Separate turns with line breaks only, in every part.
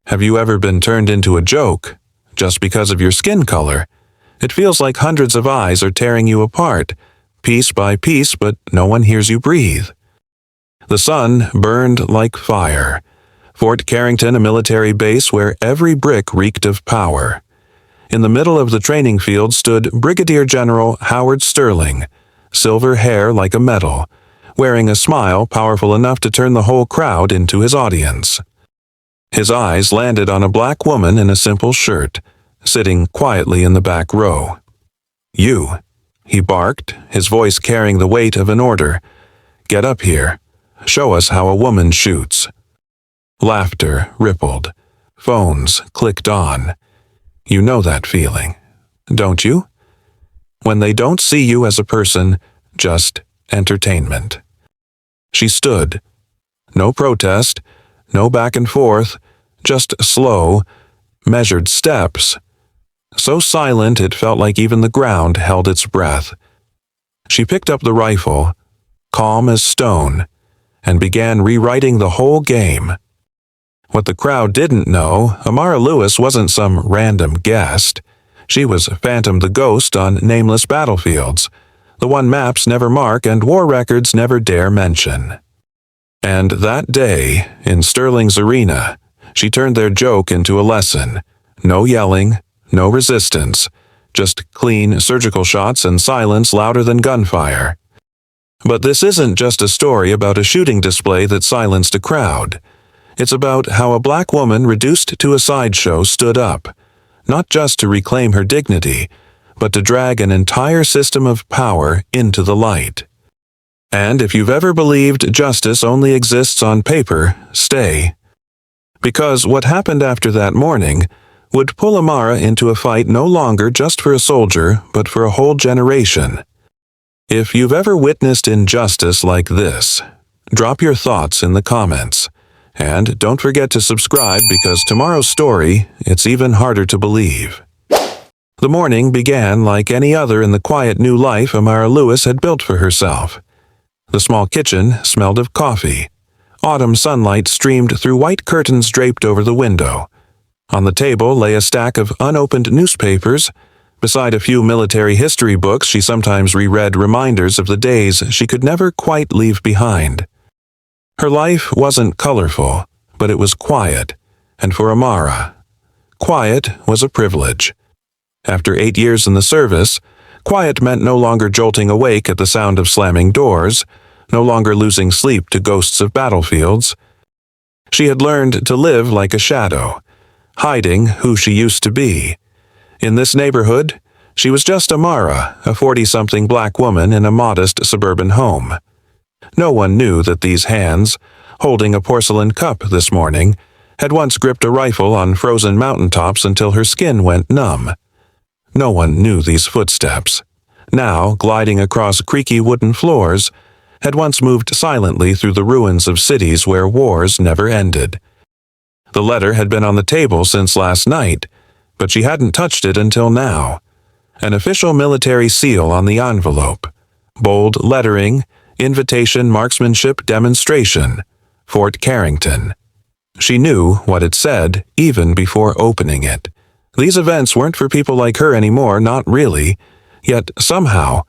Have you ever been turned into a joke just because of your skin color? It feels like hundreds of eyes are tearing you apart, piece by piece, but no one hears you breathe. The sun burned like fire. Fort Carrington, a military base where every brick reeked of power. In the middle of the training field stood Brigadier General Howard Sterling, silver hair like a medal, wearing a smile powerful enough to turn the whole crowd into his audience. His eyes landed on a black woman in a simple shirt, sitting quietly in the back row. "You," he barked, his voice carrying the weight of an order. "Get up here. Show us how a woman shoots." Laughter rippled. Phones clicked on. You know that feeling, don't you? When they don't see you as a person, just entertainment. She stood. No protest, no back and forth, just slow, measured steps. So silent it felt like even the ground held its breath. She picked up the rifle, calm as stone, and began rewriting the whole game. What the crowd didn't know, Amara Lewis wasn't some random guest. She was Phantom the Ghost on nameless battlefields, the one maps never mark and war records never dare mention. And that day, in Sterling's arena, she turned their joke into a lesson. No yelling, no resistance, just clean surgical shots and silence louder than gunfire. But this isn't just a story about a shooting display that silenced a crowd. It's about how a black woman reduced to a sideshow stood up, not just to reclaim her dignity, but to drag an entire system of power into the light. And if you've ever believed justice only exists on paper, stay. Because what happened after that morning would pull Amara into a fight no longer just for a soldier, but for a whole generation. If you've ever witnessed injustice like this, drop your thoughts in the comments. And don't forget to subscribe because tomorrow's story, it's even harder to believe. The morning began like any other in the quiet new life Amara Lewis had built for herself. The small kitchen smelled of coffee. Autumn sunlight streamed through white curtains draped over the window. On the table lay a stack of unopened newspapers. Beside a few military history books, she sometimes reread reminders of the days she could never quite leave behind. Her life wasn't colorful, but it was quiet, and for Amara, quiet was a privilege. After 8 years in the service, quiet meant no longer jolting awake at the sound of slamming doors, no longer losing sleep to ghosts of battlefields. She had learned to live like a shadow, hiding who she used to be. In this neighborhood, she was just Amara, a 40-something black woman in a modest suburban home. No one knew that these hands, holding a porcelain cup this morning, had once gripped a rifle on frozen mountaintops until her skin went numb. No one knew these footsteps, now gliding across creaky wooden floors, had once moved silently through the ruins of cities where wars never ended. The letter had been on the table since last night, but she hadn't touched it until now. An official military seal on the envelope, bold lettering, invitation marksmanship demonstration, Fort Carrington. She knew what it said even before opening it. These events weren't for people like her anymore, not really. Yet somehow,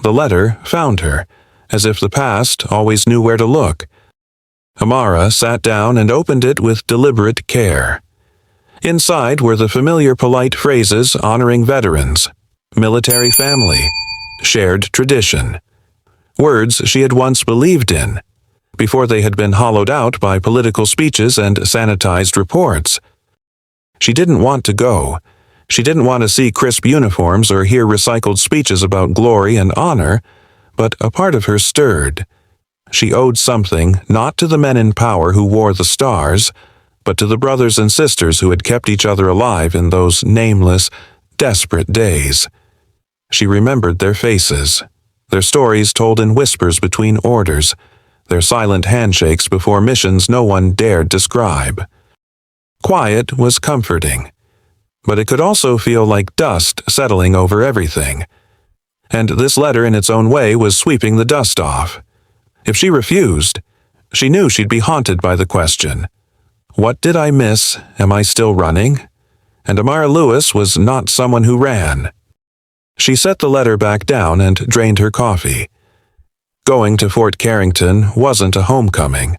the letter found her, as if the past always knew where to look. Amara sat down and opened it with deliberate care. Inside were the familiar polite phrases honoring veterans, military family, shared tradition. Words she had once believed in, before they had been hollowed out by political speeches and sanitized reports. She didn't want to go. She didn't want to see crisp uniforms or hear recycled speeches about glory and honor, but a part of her stirred. She owed something not to the men in power who wore the stars, but to the brothers and sisters who had kept each other alive in those nameless, desperate days. She remembered their faces, their stories told in whispers between orders, their silent handshakes before missions no one dared describe. Quiet was comforting, but it could also feel like dust settling over everything. And this letter in its own way was sweeping the dust off. If she refused, she knew she'd be haunted by the question, What did I miss? Am I still running? And Amara Lewis was not someone who ran. She set the letter back down and drained her coffee. Going to Fort Carrington wasn't a homecoming.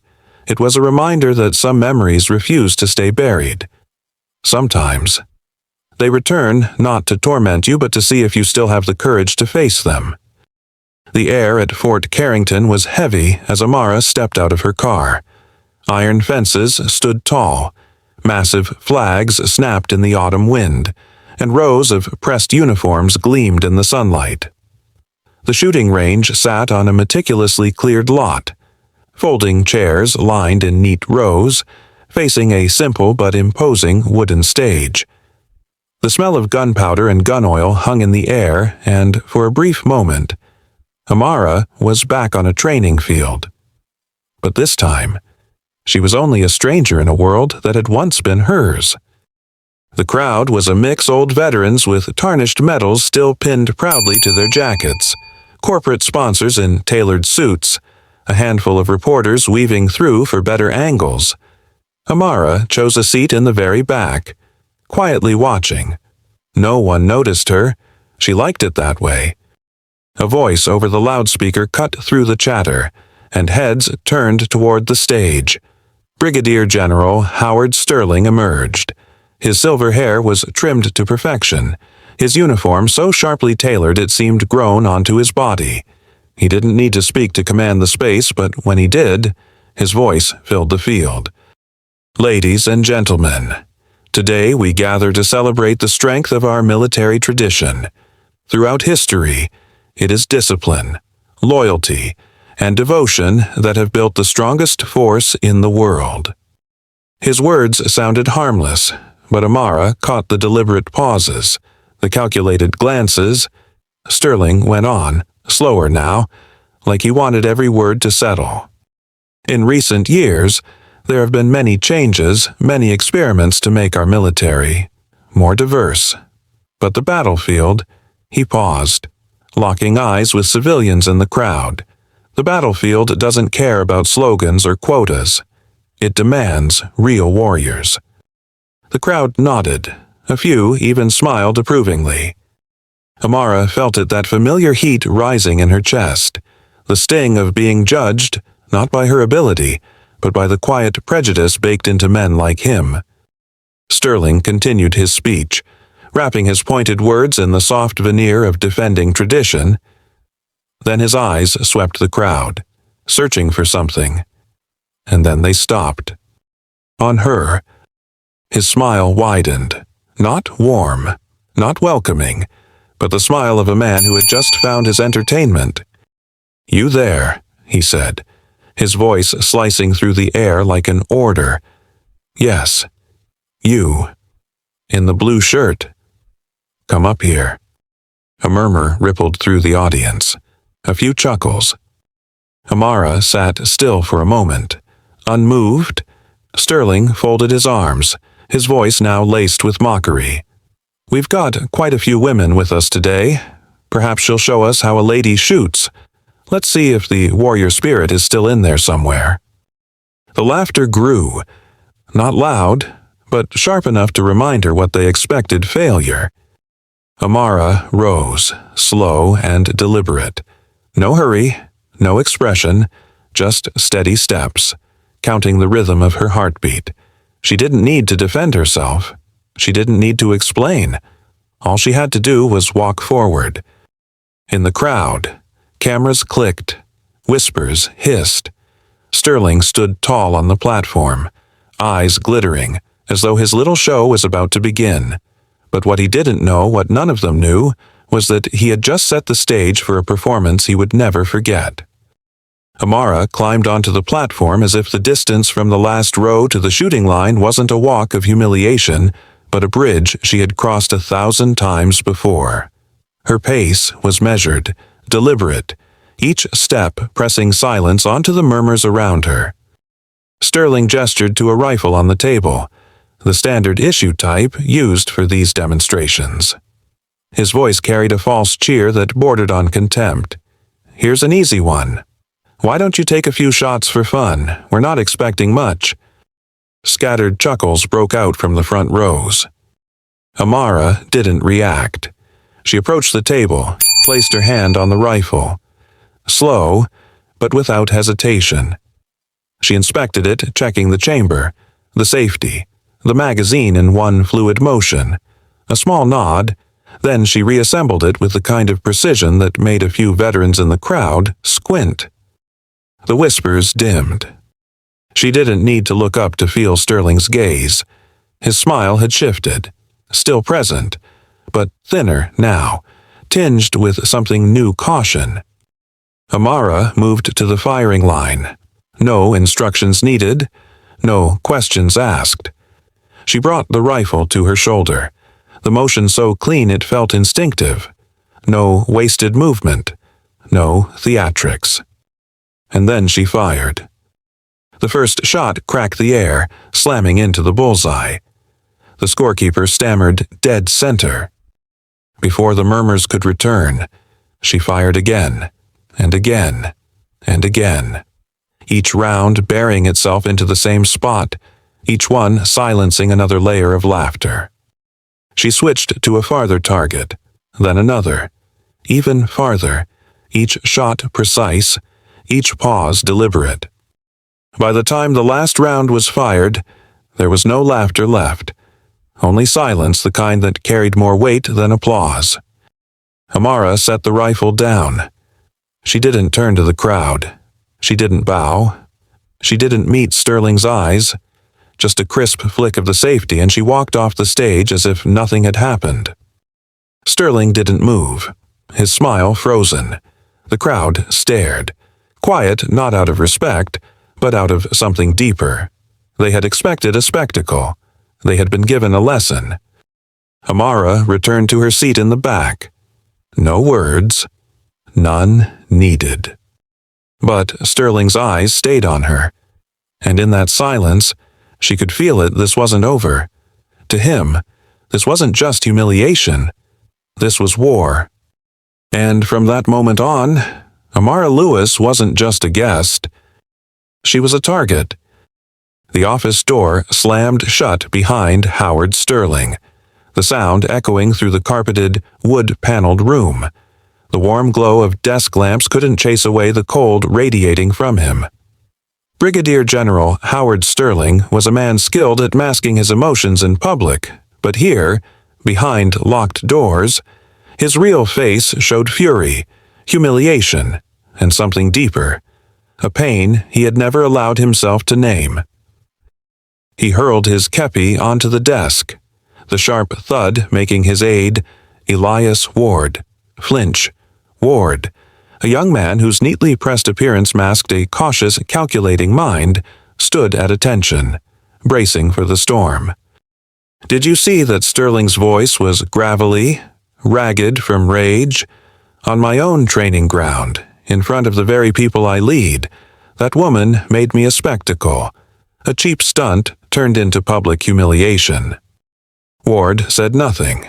It was a reminder that some memories refuse to stay buried. Sometimes. They return not to torment you but to see if you still have the courage to face them. The air at Fort Carrington was heavy as Amara stepped out of her car. Iron fences stood tall. Massive flags snapped in the autumn wind, and rows of pressed uniforms gleamed in the sunlight. The shooting range sat on a meticulously cleared lot. Folding chairs lined in neat rows, facing a simple but imposing wooden stage. The smell of gunpowder and gun oil hung in the air, and for a brief moment, Amara was back on a training field. But this time, she was only a stranger in a world that had once been hers. The crowd was a mix old veterans with tarnished medals still pinned proudly to their jackets, corporate sponsors in tailored suits, a handful of reporters weaving through for better angles. Amara chose a seat in the very back, quietly watching. No one noticed her. She liked it that way. A voice over the loudspeaker cut through the chatter, and heads turned toward the stage. Brigadier General Howard Sterling emerged. His silver hair was trimmed to perfection, his uniform so sharply tailored it seemed grown onto his body. He didn't need to speak to command the space, but when he did, his voice filled the field. Ladies and gentlemen, today we gather to celebrate the strength of our military tradition. Throughout history, it is discipline, loyalty, and devotion that have built the strongest force in the world. His words sounded harmless, but Amara caught the deliberate pauses, the calculated glances. Sterling went on, slower now, like he wanted every word to settle. In recent years, there have been many changes, many experiments to make our military more diverse. But the battlefield, he paused, locking eyes with civilians in the crowd. The battlefield doesn't care about slogans or quotas. It demands real warriors. The crowd nodded. A few even smiled approvingly. Amara felt that familiar heat rising in her chest, the sting of being judged not by her ability, but by the quiet prejudice baked into men like him. Sterling continued his speech, wrapping his pointed words in the soft veneer of defending tradition. Then his eyes swept the crowd, searching for something, and then they stopped. On her, his smile widened, not warm, not welcoming, but the smile of a man who had just found his entertainment. "You there," he said, his voice slicing through the air like an order. "Yes, you, in the blue shirt. Come up here." A murmur rippled through the audience. A few chuckles. Amara sat still for a moment, unmoved. Sterling folded his arms, his voice now laced with mockery. "We've got quite a few women with us today. Perhaps she'll show us how a lady shoots. Let's see if the warrior spirit is still in there somewhere." The laughter grew, not loud, but sharp enough to remind her what they expected failure. Amara rose, slow and deliberate. No hurry, no expression, just steady steps, counting the rhythm of her heartbeat. She didn't need to defend herself. She didn't need to explain. All she had to do was walk forward. In the crowd, cameras clicked, whispers hissed. Sterling stood tall on the platform, eyes glittering, as though his little show was about to begin. But what he didn't know, what none of them knew, was that he had just set the stage for a performance he would never forget. Amara climbed onto the platform as if the distance from the last row to the shooting line wasn't a walk of humiliation, but a bridge she had crossed 1,000 times before. Her pace was measured, deliberate, each step pressing silence onto the murmurs around her. Sterling gestured to a rifle on the table, the standard issue type used for these demonstrations. His voice carried a false cheer that bordered on contempt. "Here's an easy one. Why don't you take a few shots for fun? We're not expecting much." Scattered chuckles broke out from the front rows. Amara didn't react. She approached the table, placed her hand on the rifle. Slow, but without hesitation. She inspected it, checking the chamber, the safety, the magazine in one fluid motion. A small nod, then she reassembled it with the kind of precision that made a few veterans in the crowd squint. The whispers dimmed. She didn't need to look up to feel Sterling's gaze. His smile had shifted, still present, but thinner now, tinged with something new caution. Amara moved to the firing line. No instructions needed, no questions asked. She brought the rifle to her shoulder, the motion so clean it felt instinctive. No wasted movement, no theatrics. And then she fired. The first shot cracked the air, slamming into the bullseye. The scorekeeper stammered dead center. Before the murmurs could return, she fired again, and again, and again, each round burying itself into the same spot, each one silencing another layer of laughter. She switched to a farther target, then another, even farther, each shot precise, each pause deliberate. By the time the last round was fired, there was no laughter left, only silence, the kind that carried more weight than applause. Amara set the rifle down. She didn't turn to the crowd. She didn't bow. She didn't meet Sterling's eyes. Just a crisp flick of the safety, and she walked off the stage as if nothing had happened. Sterling didn't move, his smile frozen. The crowd stared, quiet not out of respect, but out of something deeper. They had expected a spectacle. They had been given a lesson. Amara returned to her seat in the back. No words, none needed. But Sterling's eyes stayed on her, and in that silence, she could feel it. This wasn't over. To him, this wasn't just humiliation. This was war. And from that moment on, Amara Lewis wasn't just a guest. She was a target. The office door slammed shut behind Howard Sterling, the sound echoing through the carpeted, wood-paneled room. The warm glow of desk lamps couldn't chase away the cold radiating from him. Brigadier General Howard Sterling was a man skilled at masking his emotions in public, but here, behind locked doors, his real face showed fury, humiliation, and something deeper, a pain he had never allowed himself to name. He hurled his kepi onto the desk, the sharp thud making his aide, Elias Ward, flinch. Ward, a young man whose neatly pressed appearance masked a cautious, calculating mind, stood at attention, bracing for the storm. Did you see that Sterling's voice was gravelly, ragged from rage? On my own training ground, in front of the very people I lead, that woman made me a spectacle. A cheap stunt turned into public humiliation. Ward said nothing.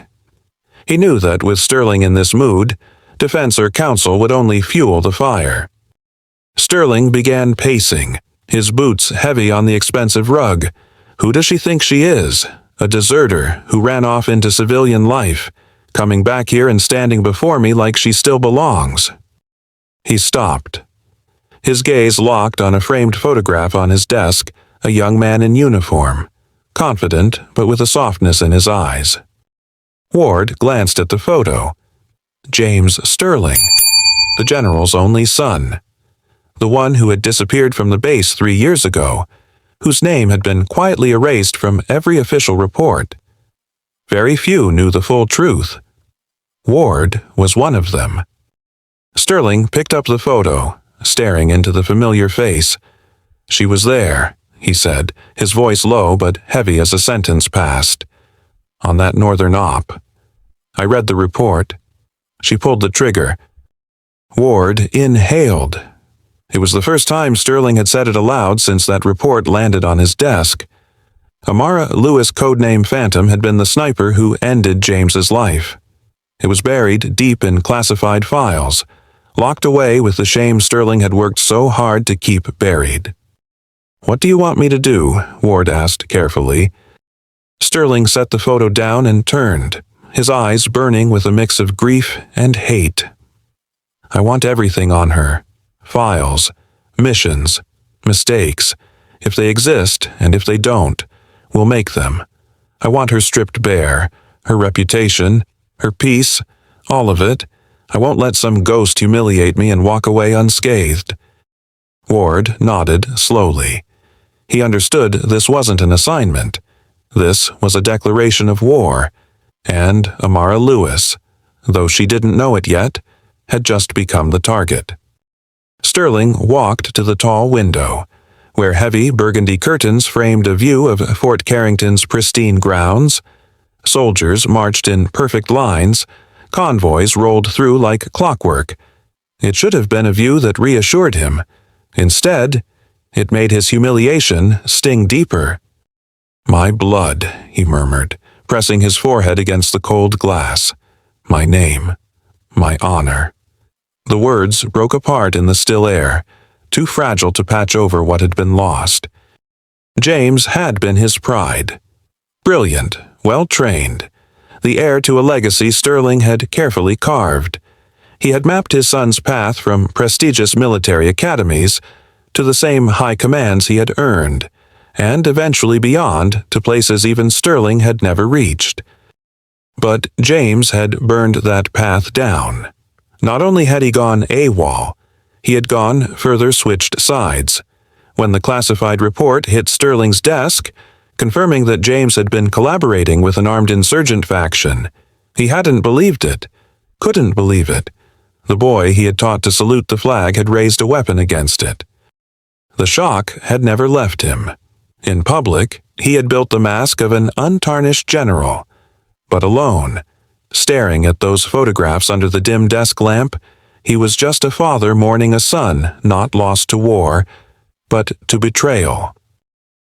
He knew that with Sterling in this mood, defense or counsel would only fuel the fire. Sterling began pacing, his boots heavy on the expensive rug. Who does she think she is? A deserter who ran off into civilian life, coming back here and standing before me like she still belongs. He stopped. His gaze locked on a framed photograph on his desk, a young man in uniform, confident but with a softness in his eyes. Ward glanced at the photo. James Sterling, the general's only son, the one who had disappeared from the base 3 years ago, whose name had been quietly erased from every official report. Very few knew the full truth. Ward was one of them. Sterling picked up the photo, staring into the familiar face. She was there, he said, his voice low but heavy as a sentence passed. On that northern op. I read the report. She pulled the trigger. Ward inhaled. It was the first time Sterling had said it aloud since that report landed on his desk. Amara Lewis, codename Phantom, had been the sniper who ended James's life. It was buried deep in classified files, locked away with the shame Sterling had worked so hard to keep buried. "What do you want me to do?" Ward asked carefully. Sterling set the photo down and turned, his eyes burning with a mix of grief and hate. "I want everything on her. Files, missions, mistakes. If they exist, and if they don't, we'll make them. I want her stripped bare, her reputation, her peace, all of it. I won't let some ghost humiliate me and walk away unscathed." Ward nodded slowly. He understood this wasn't an assignment. This was a declaration of war, and Amara Lewis, though she didn't know it yet, had just become the target. Sterling walked to the tall window, where heavy burgundy curtains framed a view of Fort Carrington's pristine grounds. Soldiers marched in perfect lines, convoys rolled through like clockwork. It should have been a view that reassured him. Instead, it made his humiliation sting deeper. "My blood," he murmured, pressing his forehead against the cold glass. "My name. My honor." The words broke apart in the still air, too fragile to patch over what had been lost. James had been his pride. Brilliant, well-trained, the heir to a legacy Sterling had carefully carved. He had mapped his son's path from prestigious military academies to the same high commands he had earned, and eventually beyond to places even Sterling had never reached. But James had burned that path down. Not only had he gone AWOL, he had gone further switched sides. When the classified report hit Sterling's desk, confirming that James had been collaborating with an armed insurgent faction, he hadn't believed it, couldn't believe it. The boy he had taught to salute the flag had raised a weapon against it. The shock had never left him. In public, he had built the mask of an untarnished general. But alone, staring at those photographs under the dim desk lamp, he was just a father mourning a son not lost to war, but to betrayal.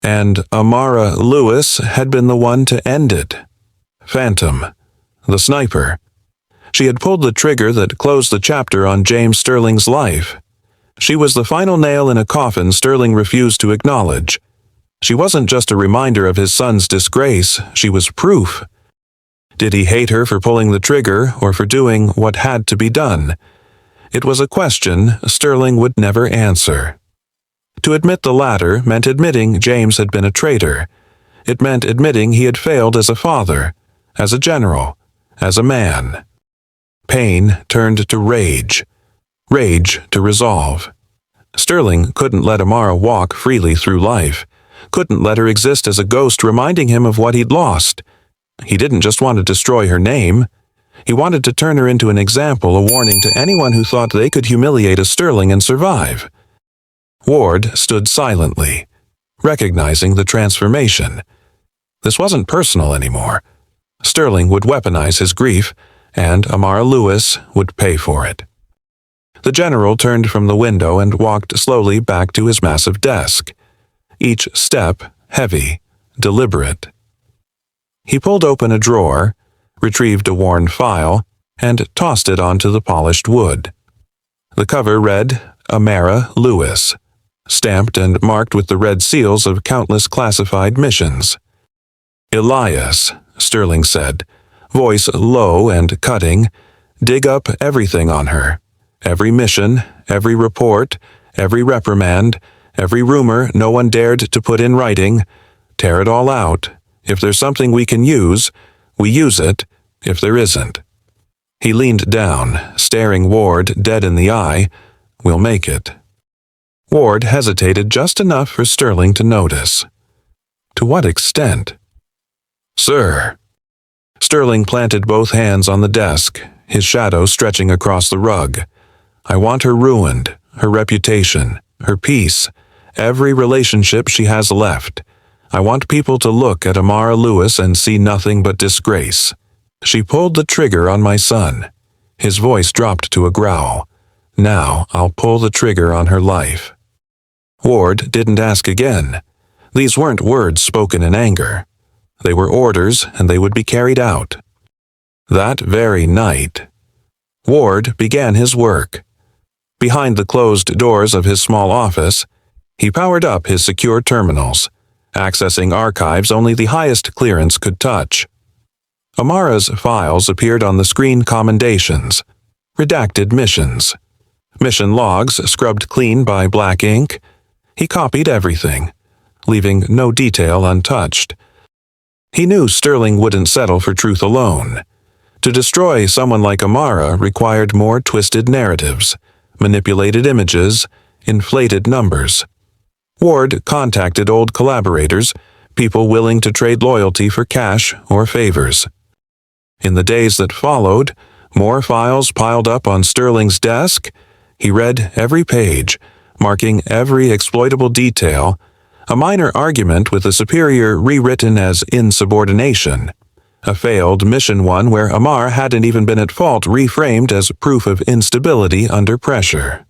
And Amara Lewis had been the one to end it. Phantom, the sniper. She had pulled the trigger that closed the chapter on James Sterling's life. She was the final nail in a coffin Sterling refused to acknowledge. She wasn't just a reminder of his son's disgrace, she was proof. Did he hate her for pulling the trigger or for doing what had to be done? It was a question Sterling would never answer. To admit the latter meant admitting James had been a traitor. It meant admitting he had failed as a father, as a general, as a man. Pain turned to rage. Rage to resolve. Sterling couldn't let Amara walk freely through life, couldn't let her exist as a ghost reminding him of what he'd lost. He didn't just want to destroy her name. He wanted to turn her into an example, a warning to anyone who thought they could humiliate a Sterling and survive. Ward stood silently, recognizing the transformation. This wasn't personal anymore. Sterling would weaponize his grief, and Amara Lewis would pay for it. The general turned from the window and walked slowly back to his massive desk, each step heavy, deliberate. He pulled open a drawer, retrieved a worn file, and tossed it onto the polished wood. The cover read, Amara Lewis, stamped and marked with the red seals of countless classified missions. "Elias," Sterling said, voice low and cutting, "dig up everything on her. Every mission, every report, every reprimand, every rumor no one dared to put in writing. Tear it all out. If there's something we can use, we use it. If there isn't." He leaned down, staring Ward dead in the eye. "We'll make it." Ward hesitated just enough for Sterling to notice. To what extent? "Sir." Sterling planted both hands on the desk, his shadow stretching across the rug. "I want her ruined, her reputation, her peace, every relationship she has left. I want people to look at Amara Lewis and see nothing but disgrace. She pulled the trigger on my son." His voice dropped to a growl. "Now I'll pull the trigger on her life." Ward didn't ask again. These weren't words spoken in anger. They were orders, and they would be carried out. That very night, Ward began his work. Behind the closed doors of his small office, He powered up his secure terminals, accessing archives only the highest clearance could touch. Amara's files appeared on the screen: commendations, redacted missions, mission logs scrubbed clean by black ink. He copied everything, leaving no detail untouched. He knew Sterling wouldn't settle for truth alone. To destroy someone like Amara required more twisted narratives, manipulated images, inflated numbers. Ward contacted old collaborators, people willing to trade loyalty for cash or favors. In the days that followed, more files piled up on Sterling's desk. He read every page, marking every exploitable detail, a minor argument with a superior rewritten as insubordination, a failed mission one where Amar hadn't even been at fault reframed as proof of instability under pressure.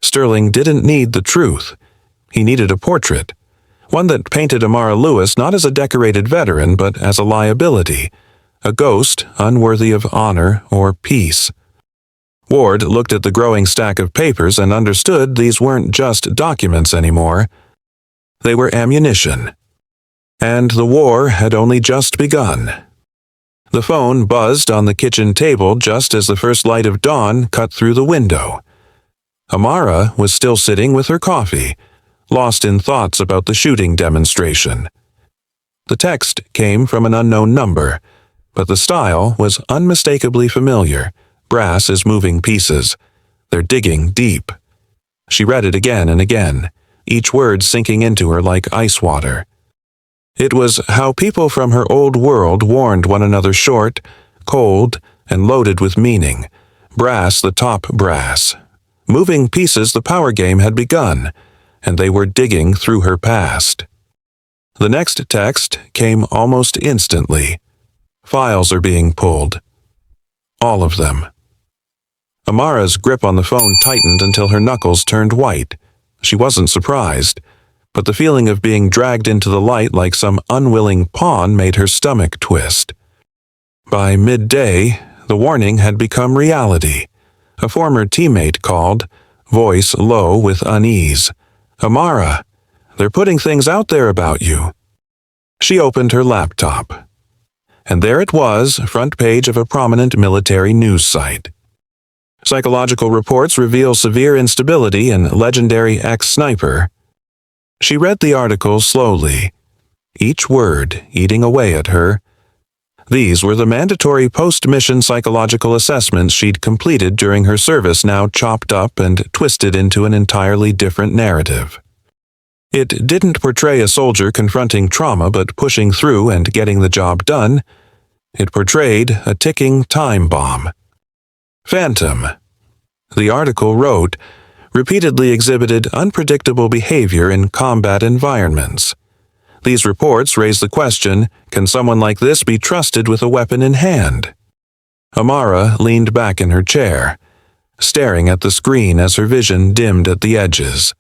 Sterling didn't need the truth. He needed a portrait, one that painted Amara Lewis not as a decorated veteran but as a liability, a ghost unworthy of honor or peace. Ward looked at the growing stack of papers and understood these weren't just documents anymore. They were ammunition. And the war had only just begun. The phone buzzed on the kitchen table just as the first light of dawn cut through the window. Amara was still sitting with her coffee, lost in thoughts about the shooting demonstration. The text came from an unknown number, but the style was unmistakably familiar. Brass is moving pieces. They're digging deep. She read it again and again, each word sinking into her like ice water. It was how people from her old world warned one another short, cold, and loaded with meaning. Brass the top brass. Moving pieces the power game had begun, and they were digging through her past. The next text came almost instantly. Files are being pulled. All of them. Amara's grip on the phone tightened until her knuckles turned white. She wasn't surprised, but the feeling of being dragged into the light like some unwilling pawn made her stomach twist. By midday, the warning had become reality. A former teammate called, voice low with unease. "Amara, they're putting things out there about you." She opened her laptop. And there it was, front page of a prominent military news site. Psychological reports reveal severe instability in legendary ex-sniper. She read the article slowly, each word eating away at her. These were the mandatory post-mission psychological assessments she'd completed during her service, now chopped up and twisted into an entirely different narrative. It didn't portray a soldier confronting trauma but pushing through and getting the job done. It portrayed a ticking time bomb. Phantom, the article wrote, repeatedly exhibited unpredictable behavior in combat environments. These reports raise the question, can someone like this be trusted with a weapon in hand? Amara leaned back in her chair, staring at the screen as her vision dimmed at the edges.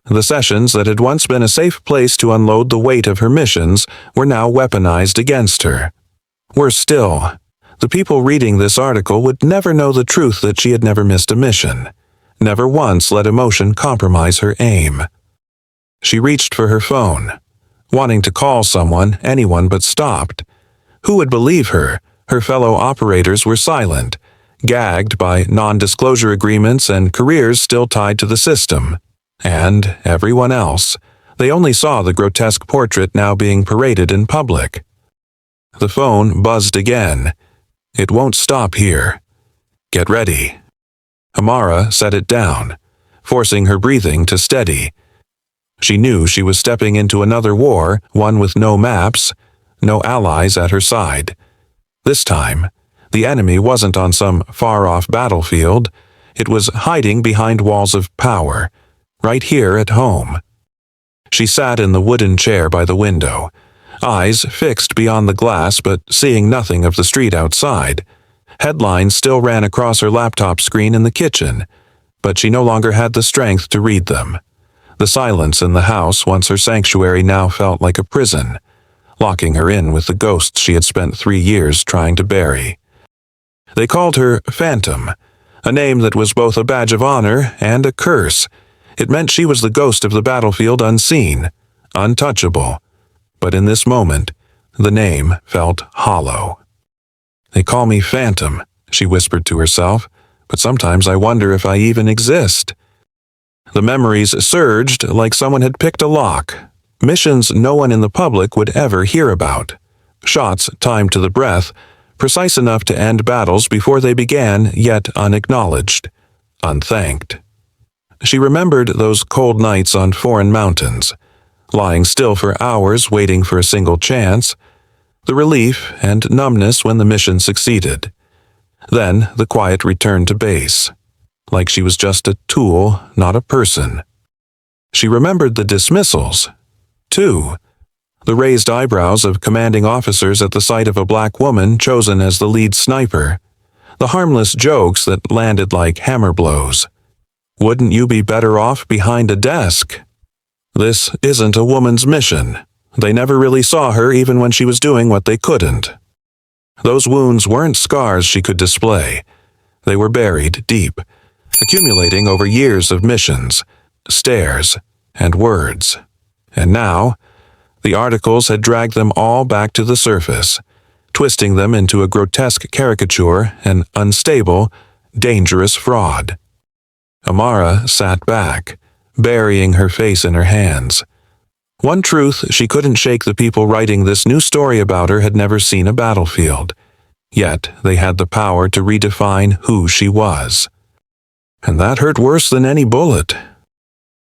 The sessions that had once been a safe place to unload the weight of her missions were now weaponized against her. Worse still, the people reading this article would never know the truth that she had never missed a mission, never once let emotion compromise her aim. She reached for her phone, wanting to call someone, anyone, but stopped. Who would believe her? Her fellow operators were silent, gagged by non-disclosure agreements and careers still tied to the system. And everyone else. They only saw the grotesque portrait now being paraded in public. The phone buzzed again. It won't stop here. Get ready. Amara set it down, forcing her breathing to steady. She knew she was stepping into another war, one with no maps, no allies at her side. This time, the enemy wasn't on some far-off battlefield. It was hiding behind walls of power, right here at home. She sat in the wooden chair by the window, eyes fixed beyond the glass but seeing nothing of the street outside. Headlines still ran across her laptop screen in the kitchen, but she no longer had the strength to read them. The silence in the house, once her sanctuary, now felt like a prison, locking her in with the ghosts she had spent 3 years trying to bury. They called her Phantom, a name that was both a badge of honor and a curse. It meant she was the ghost of the battlefield unseen, untouchable. But in this moment, the name felt hollow. "They call me Phantom," she whispered to herself, "but sometimes I wonder if I even exist." The memories surged like someone had picked a lock. Missions no one in the public would ever hear about. Shots timed to the breath, precise enough to end battles before they began, yet unacknowledged, unthanked. She remembered those cold nights on foreign mountains, lying still for hours waiting for a single chance, the relief and numbness when the mission succeeded. Then the quiet return to base, like she was just a tool, not a person. She remembered the dismissals, too. The raised eyebrows of commanding officers at the sight of a black woman chosen as the lead sniper. The harmless jokes that landed like hammer blows. "Wouldn't you be better off behind a desk?" This isn't a woman's mission. They never really saw her even when she was doing what they couldn't. Those wounds weren't scars she could display. They were buried deep, accumulating over years of missions, stares, and words. And now, the articles had dragged them all back to the surface, twisting them into a grotesque caricature, an unstable, dangerous fraud. Amara sat back, burying her face in her hands. One truth she couldn't shake: the people writing this new story about her had never seen a battlefield. Yet they had the power to redefine who she was. And that hurt worse than any bullet.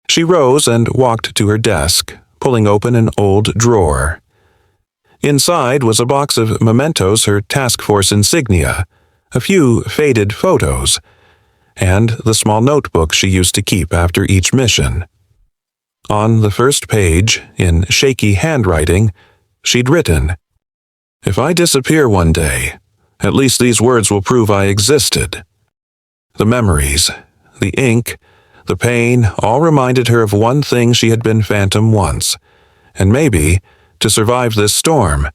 She rose and walked to her desk, pulling open an old drawer. Inside was a box of mementos, her task force insignia, a few faded photos, and the small notebook she used to keep after each mission. On the first page, in shaky handwriting, she'd written, "If I disappear one day, at least these words will prove I existed." The memories, the ink, the pain all reminded her of one thing: she had been Phantom once, and maybe, to survive this storm,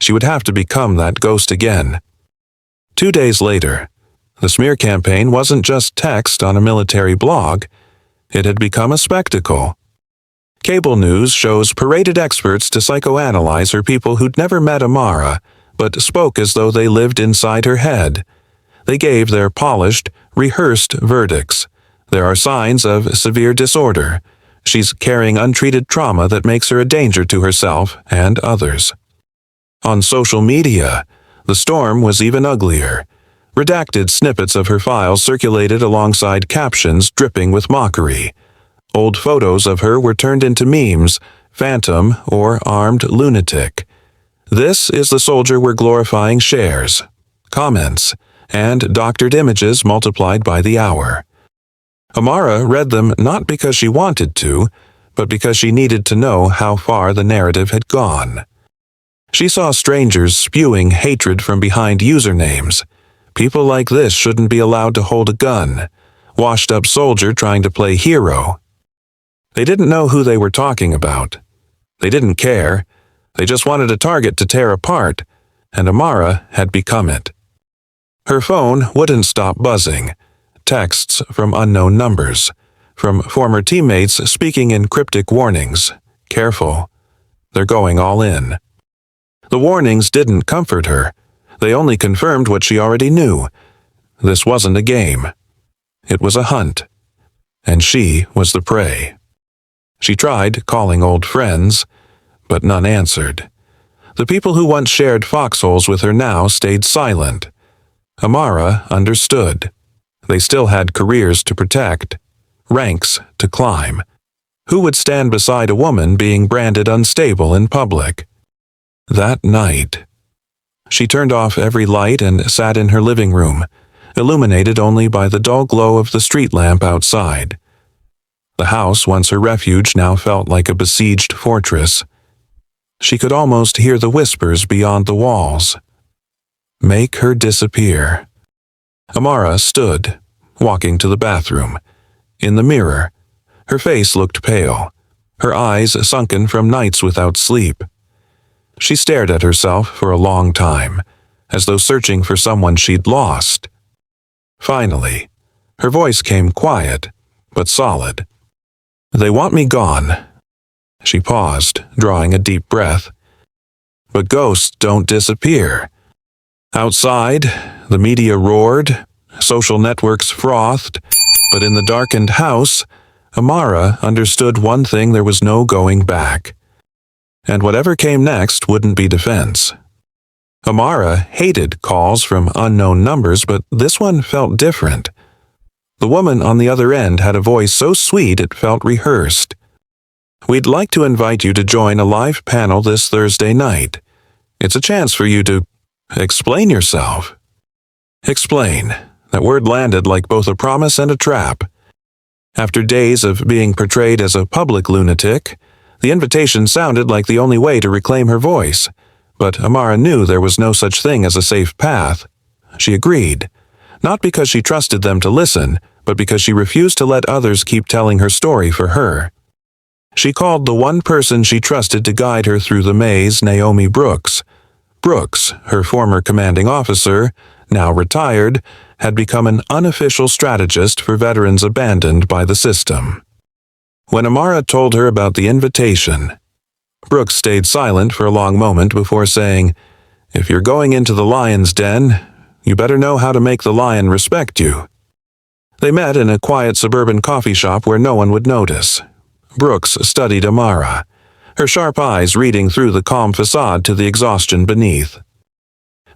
she would have to become that ghost again. 2 days later, the smear campaign wasn't just text on a military blog. It had become a spectacle. Cable news shows paraded experts to psychoanalyze her people who'd never met Amara, but spoke as though they lived inside her head. They gave their polished, rehearsed verdicts. There are signs of severe disorder. She's carrying untreated trauma that makes her a danger to herself and others. On social media, the storm was even uglier. Redacted snippets of her files circulated alongside captions dripping with mockery. Old photos of her were turned into memes: Phantom or armed lunatic. "This is the soldier we're glorifying" shares, comments, and doctored images multiplied by the hour. Amara read them not because she wanted to, but because she needed to know how far the narrative had gone. She saw strangers spewing hatred from behind usernames. People like this shouldn't be allowed to hold a gun. Washed-up soldier trying to play hero. They didn't know who they were talking about. They didn't care. They just wanted a target to tear apart, and Amara had become it. Her phone wouldn't stop buzzing. Texts from unknown numbers, from former teammates speaking in cryptic warnings. Careful. They're going all in. The warnings didn't comfort her. They only confirmed what she already knew. This wasn't a game. It was a hunt. And she was the prey. She tried calling old friends, but none answered. The people who once shared foxholes with her now stayed silent. Amara understood. They still had careers to protect, ranks to climb. Who would stand beside a woman being branded unstable in public? That night, she turned off every light and sat in her living room, illuminated only by the dull glow of the street lamp outside. The house, once her refuge, now felt like a besieged fortress. She could almost hear the whispers beyond the walls. Make her disappear. Amara stood, walking to the bathroom. In the mirror, her face looked pale, her eyes sunken from nights without sleep. She stared at herself for a long time, as though searching for someone she'd lost. Finally, her voice came quiet, but solid. They want me gone." She paused, drawing a deep breath. But ghosts don't disappear. Outside, the media roared, social networks frothed, but in the darkened house, Amara understood one thing: there was no going back. And whatever came next wouldn't be defense. Amara hated calls from unknown numbers, but this one felt different. The woman on the other end had a voice so sweet it felt rehearsed. "We'd like to invite you to join a live panel this Thursday night. It's a chance for you to explain yourself." Explain. That word landed like both a promise and a trap. After days of being portrayed as a public lunatic, the invitation sounded like the only way to reclaim her voice. But Amara knew there was no such thing as a safe path. She agreed, not because she trusted them to listen, but because she refused to let others keep telling her story for her. She called the one person she trusted to guide her through the maze, Naomi Brooks. Brooks, her former commanding officer, now retired, had become an unofficial strategist for veterans abandoned by the system. When Amara told her about the invitation, Brooks stayed silent for a long moment before saying, "If you're going into the lion's den, you better know how to make the lion respect you." They met in a quiet suburban coffee shop where no one would notice. Brooks studied Amara, her sharp eyes reading through the calm facade to the exhaustion beneath.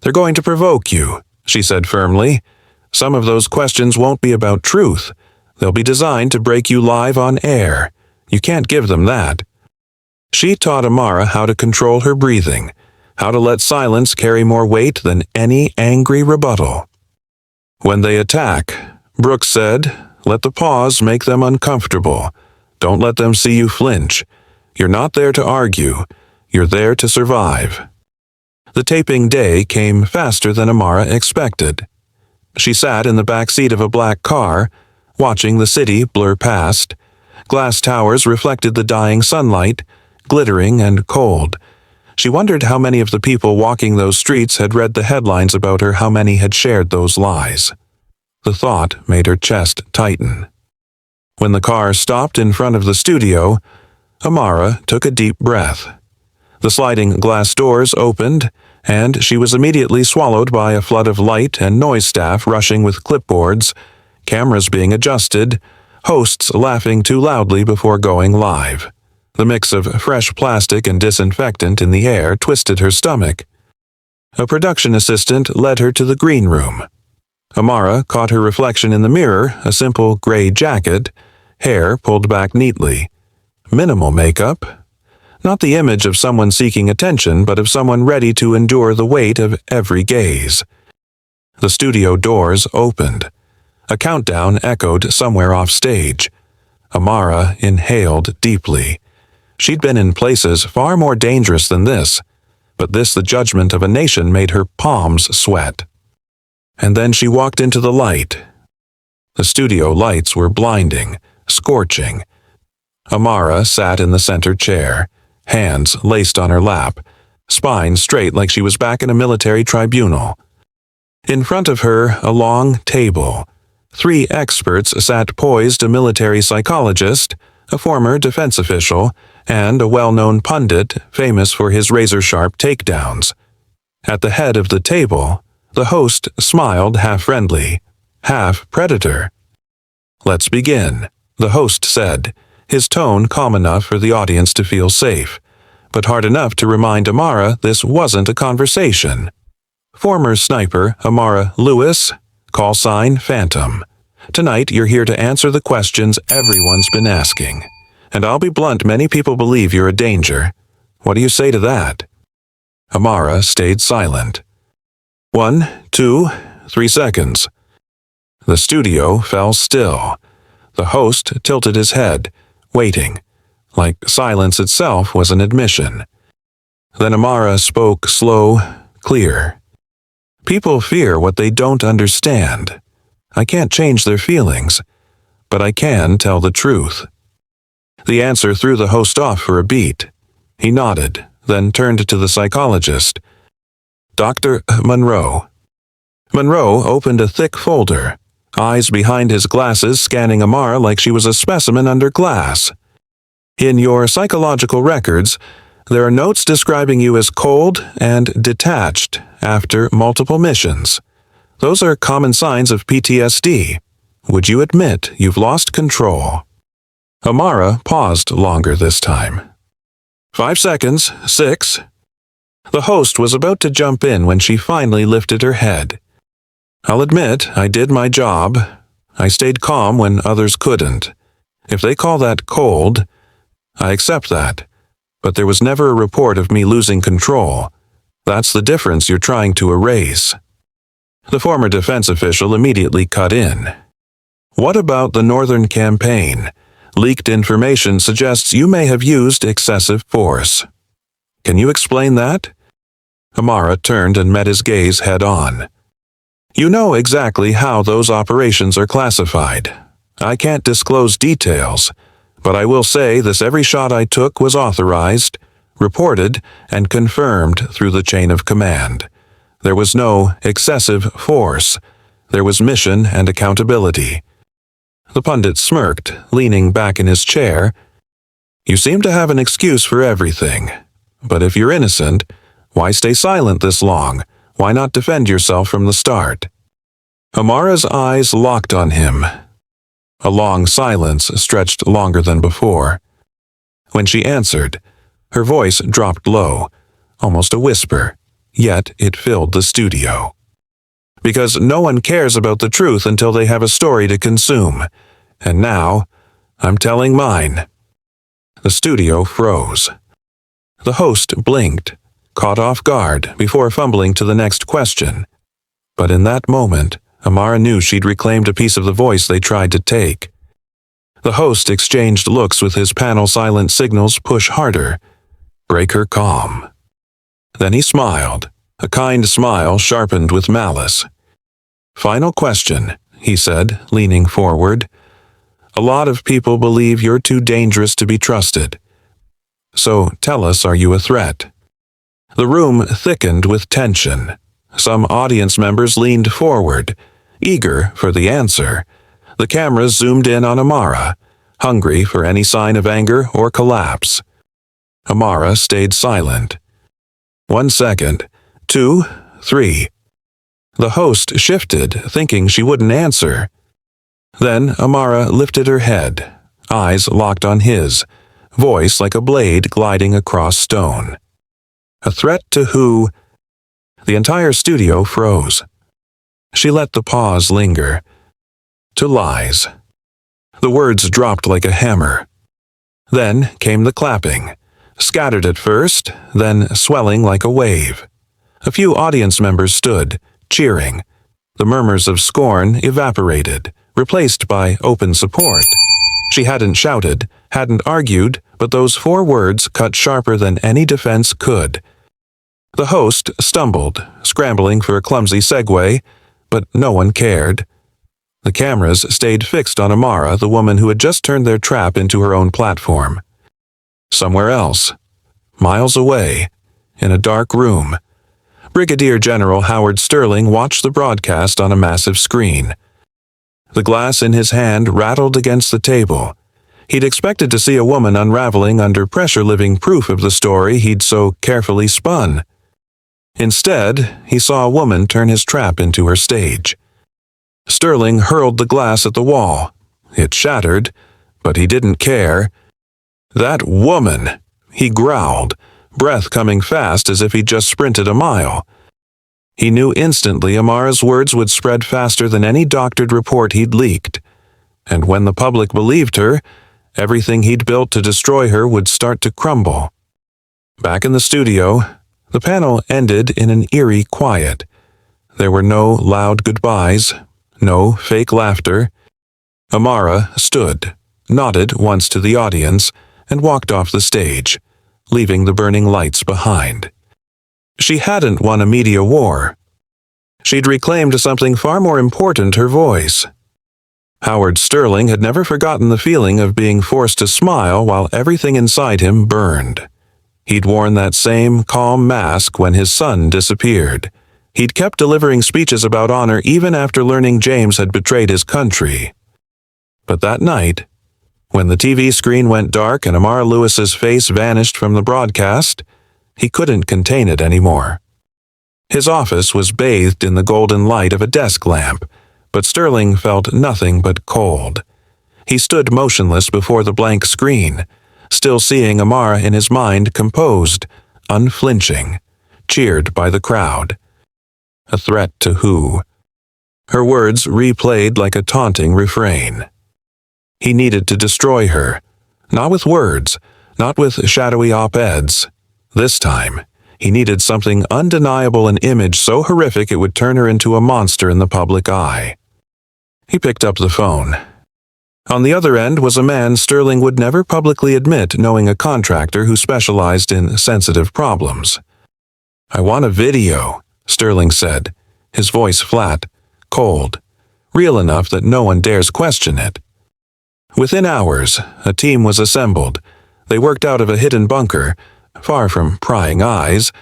"They're going to provoke you," she said firmly. "Some of those questions won't be about truth. They'll be designed to break you live on air. You can't give them that." She taught Amara how to control her breathing, how to let silence carry more weight than any angry rebuttal. "When they attack," Brooks said, "let the pause make them uncomfortable. Don't let them see you flinch. You're not there to argue. You're there to survive." The taping day came faster than Amara expected. She sat in the back seat of a black car, watching the city blur past. Glass towers reflected the dying sunlight, glittering and cold. She wondered how many of the people walking those streets had read the headlines about her, how many had shared those lies. The thought made her chest tighten. When the car stopped in front of the studio, Amara took a deep breath. The sliding glass doors opened, and she was immediately swallowed by a flood of light and noise staff rushing with clipboards, cameras being adjusted, hosts laughing too loudly before going live. The mix of fresh plastic and disinfectant in the air twisted her stomach. A production assistant led her to the green room. Amara caught her reflection in the mirror, a simple gray jacket, hair pulled back neatly. Minimal makeup. Not the image of someone seeking attention, but of someone ready to endure the weight of every gaze. The studio doors opened. A countdown echoed somewhere off stage. Amara inhaled deeply. She'd been in places far more dangerous than this, but this, the judgment of a nation, made her palms sweat. And then she walked into the light. The studio lights were blinding, scorching. Amara sat in the center chair, hands laced on her lap, spine straight like she was back in a military tribunal. In front of her, a long table. 3 experts sat poised: a military psychologist, a former defense official, and a well-known pundit famous for his razor-sharp takedowns. At the head of the table, the host smiled, half friendly, half predator. "Let's begin," the host said, his tone calm enough for the audience to feel safe, but hard enough to remind Amara this wasn't a conversation. Former sniper Amara Lewis, call sign Phantom. Tonight you're here to answer the questions everyone's been asking. And I'll be blunt, many people believe you're a danger. What do you say to that? Amara stayed silent. 1, 2, 3 seconds. The studio fell still. The host tilted his head, waiting, like silence itself was an admission. Then Amara spoke slow, clear. "People fear what they don't understand. I can't change their feelings, but I can tell the truth." The answer threw the host off for a beat. He nodded, then turned to the psychologist. "Dr. Monroe." Monroe opened a thick folder, eyes behind his glasses scanning Amara like she was a specimen under glass. In your psychological records, there are notes describing you as cold and detached after multiple missions. Those are common signs of PTSD. Would you admit you've lost control? Amara paused longer this time. 5 seconds. 6. The host was about to jump in when she finally lifted her head. I'll admit I did my job. I stayed calm when others couldn't. If they call that cold, I accept that. But there was never a report of me losing control. That's the difference you're trying to erase. The former defense official immediately cut in. What about the Northern campaign? Leaked information suggests you may have used excessive force. Can you explain that? Amara turned and met his gaze head-on. You know exactly how those operations are classified. I can't disclose details, but I will say this: every shot I took was authorized, reported, and confirmed through the chain of command. There was no excessive force. There was mission and accountability. The pundit smirked, leaning back in his chair. You seem to have an excuse for everything. But if you're innocent, why stay silent this long? Why not defend yourself from the start? Amara's eyes locked on him. A long silence stretched longer than before. When she answered, her voice dropped low, almost a whisper, yet it filled the studio. Because no one cares about the truth until they have a story to consume. And now, I'm telling mine. The studio froze. The host blinked, caught off guard before fumbling to the next question. But in that moment, Amara knew she'd reclaimed a piece of the voice they tried to take. The host exchanged looks with his panel silent signals: push harder, break her calm. Then he smiled, a kind smile sharpened with malice. Final question, he said, leaning forward. A lot of people believe you're too dangerous to be trusted. So tell us, are you a threat? The room thickened with tension. Some audience members leaned forward, eager for the answer. The cameras zoomed in on Amara, hungry for any sign of anger or collapse. Amara stayed silent. 1 second, 2, 3. The host shifted, thinking she wouldn't answer. Then Amara lifted her head, eyes locked on his, voice like a blade gliding across stone. A threat to who? The entire studio froze. She let the pause linger. To lies. The words dropped like a hammer. Then came the clapping, scattered at first, then swelling like a wave. A few audience members stood, cheering. The murmurs of scorn evaporated, replaced by open support. She hadn't shouted, hadn't argued, but those 4 words cut sharper than any defense could. The host stumbled, scrambling for a clumsy segue, but no one cared. The cameras stayed fixed on Amara, the woman who had just turned their trap into her own platform. Somewhere else, miles away, in a dark room, Brigadier General Howard Sterling watched the broadcast on a massive screen. The glass in his hand rattled against the table. He'd expected to see a woman unraveling under pressure, living proof of the story he'd so carefully spun. Instead, he saw a woman turn his trap into her stage. Sterling hurled the glass at the wall. It shattered, but he didn't care. That woman, he growled, breath coming fast as if he'd just sprinted a mile. He knew instantly Amara's words would spread faster than any doctored report he'd leaked. And when the public believed her, everything he'd built to destroy her would start to crumble. Back in the studio, the panel ended in an eerie quiet. There were no loud goodbyes, no fake laughter. Amara stood, nodded once to the audience, and walked off the stage, leaving the burning lights behind. She hadn't won a media war. She'd reclaimed something far more important: her voice. Howard Sterling had never forgotten the feeling of being forced to smile while everything inside him burned. He'd worn that same calm mask when his son disappeared. He'd kept delivering speeches about honor even after learning James had betrayed his country. But that night, When the TV screen went dark and Amara Lewis's face vanished from the broadcast, he couldn't contain it anymore. His office was bathed in the golden light of a desk lamp, but Sterling felt nothing but cold. He stood motionless before the blank screen, still seeing Amara in his mind, composed, unflinching, cheered by the crowd. A threat to who? Her words replayed like a taunting refrain. He needed to destroy her, not with words, not with shadowy op-eds. This time, he needed something undeniable, an image so horrific it would turn her into a monster in the public eye. He picked up the phone. On the other end was a man Sterling would never publicly admit knowing, a contractor who specialized in sensitive problems. "I want a video," Sterling said, his voice flat, cold, real enough that no one dares question it. Within hours, a team was assembled. They worked out of a hidden bunker, far from prying eyes,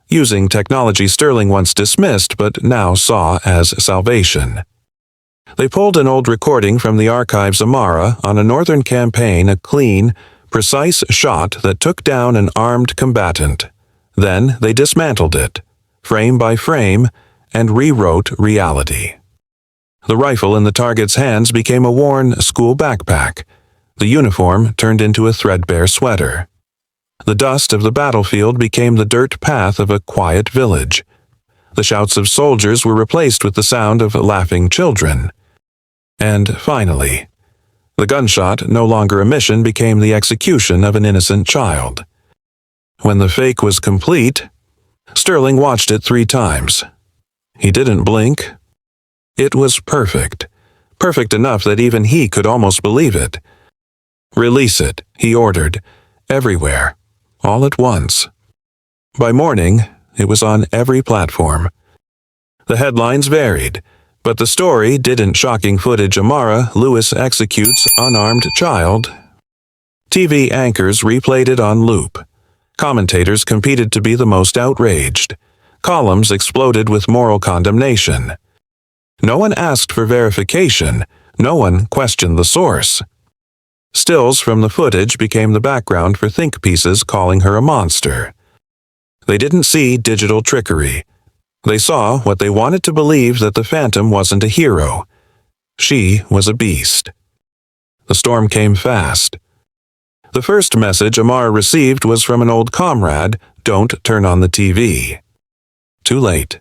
using technology Sterling once dismissed but now saw as salvation. They pulled an old recording from the archives of Amara on a northern campaign, a clean, precise shot that took down an armed combatant. Then they dismantled it, frame by frame, and rewrote reality. The rifle in the target's hands became a worn school backpack. The uniform turned into a threadbare sweater. The dust of the battlefield became the dirt path of a quiet village. The shouts of soldiers were replaced with the sound of laughing children. And finally, the gunshot, no longer a mission, became the execution of an innocent child. When the fake was complete, Sterling watched it 3 times. He didn't blink. It was perfect. Perfect enough that even he could almost believe it. "Release it," he ordered, everywhere, all at once. By morning, it was on every platform. The headlines varied, but the story didn't. Shocking footage: Amara Lewis executes unarmed child. TV anchors replayed it on loop. Commentators competed to be the most outraged. Columns exploded with moral condemnation. No one asked for verification. No one questioned the source. Stills from the footage became the background for think pieces calling her a monster. They didn't see digital trickery. They saw what they wanted to believe, that the Phantom wasn't a hero. She was a beast. The storm came fast. The first message Amara received was from an old comrade: "Don't turn on the TV." Too late.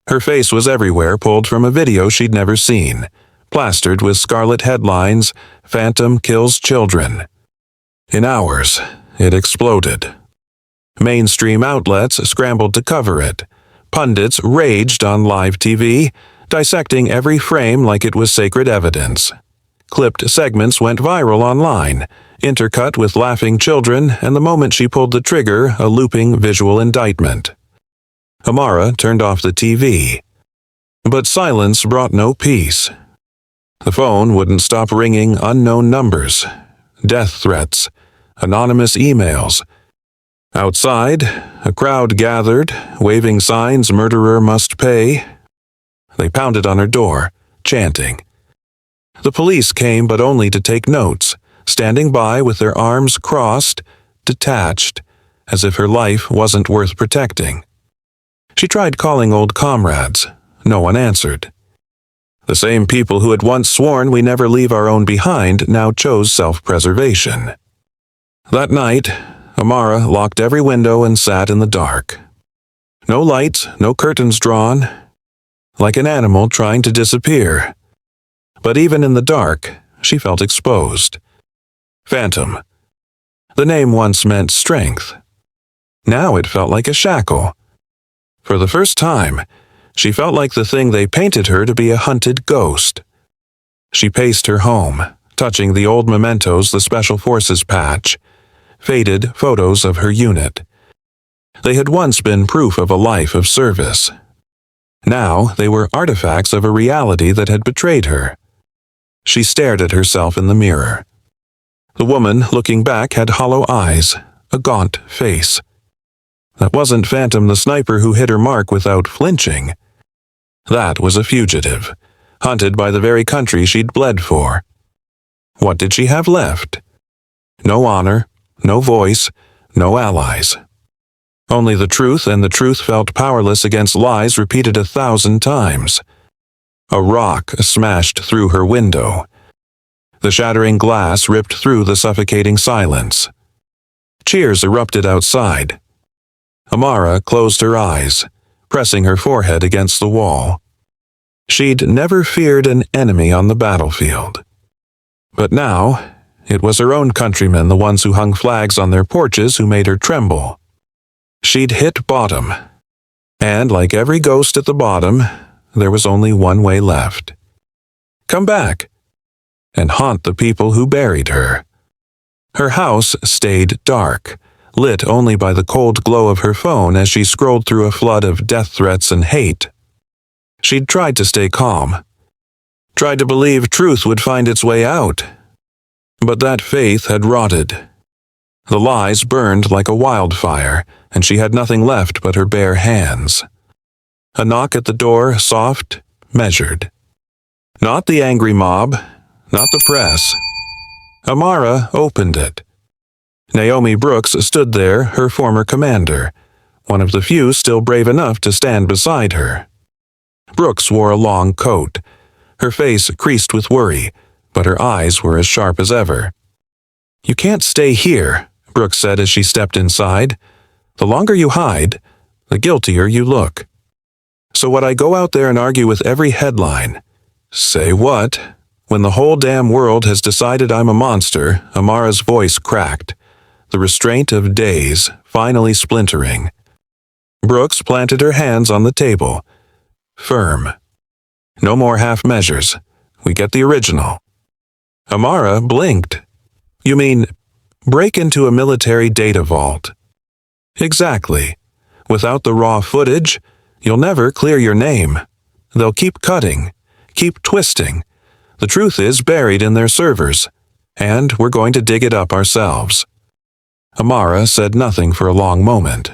Her face was everywhere, pulled from a video she'd never seen, plastered with scarlet headlines: "Phantom kills children." In hours, it exploded. Mainstream outlets scrambled to cover it. Pundits raged on live TV, dissecting every frame like it was sacred evidence. Clipped segments went viral online, intercut with laughing children, and the moment she pulled the trigger, a looping visual indictment. Amara turned off the TV. But silence brought no peace. The phone wouldn't stop ringing: unknown numbers, death threats, anonymous emails. Outside, a crowd gathered, waving signs: "Murderer must pay." They pounded on her door, chanting. The police came, but only to take notes, standing by with their arms crossed, detached, as if her life wasn't worth protecting. She tried calling old comrades. No one answered. The same people who had once sworn we never leave our own behind now chose self-preservation. That night, Amara locked every window and sat in the dark. No lights, no curtains drawn, like an animal trying to disappear. But even in the dark, she felt exposed. Phantom. The name once meant strength. Now it felt like a shackle. For the first time, she felt like the thing they painted her to be: a hunted ghost. She paced her home, touching the old mementos, the Special Forces patch, faded photos of her unit. They had once been proof of a life of service. Now they were artifacts of a reality that had betrayed her. She stared at herself in the mirror. The woman looking back had hollow eyes, a gaunt face. That wasn't Phantom, the sniper who hit her mark without flinching. That was a fugitive, hunted by the very country she'd bled for. What did she have left? No honor, no voice, no allies. Only the truth, and the truth felt powerless against lies repeated 1,000 times. A rock smashed through her window. The shattering glass ripped through the suffocating silence. Cheers erupted outside. Amara closed her eyes, pressing her forehead against the wall. She'd never feared an enemy on the battlefield. But now, it was her own countrymen, the ones who hung flags on their porches, who made her tremble. She'd hit bottom. And like every ghost at the bottom, there was only one way left. Come back and haunt the people who buried her. Her house stayed dark, lit only by the cold glow of her phone as she scrolled through a flood of death threats and hate. She'd tried to stay calm, tried to believe truth would find its way out. But that faith had rotted. The lies burned like a wildfire, and she had nothing left but her bare hands. A knock at the door, soft, measured. Not the angry mob, not the press. Amara opened it. Naomi Brooks stood there, her former commander, one of the few still brave enough to stand beside her. Brooks wore a long coat. Her face creased with worry, but her eyes were as sharp as ever. "You can't stay here," Brooks said as she stepped inside. "The longer you hide, the guiltier you look. So would I go out there and argue with every headline? Say what? When the whole damn world has decided I'm a monster," Amara's voice cracked, the restraint of days finally splintering. Brooks planted her hands on the table. Firm. No more half measures. We get the original. Amara blinked. "You mean, break into a military data vault?" "Exactly. Without the raw footage, you'll never clear your name. They'll keep cutting, keep twisting. The truth is buried in their servers, and we're going to dig it up ourselves." Amara said nothing for a long moment.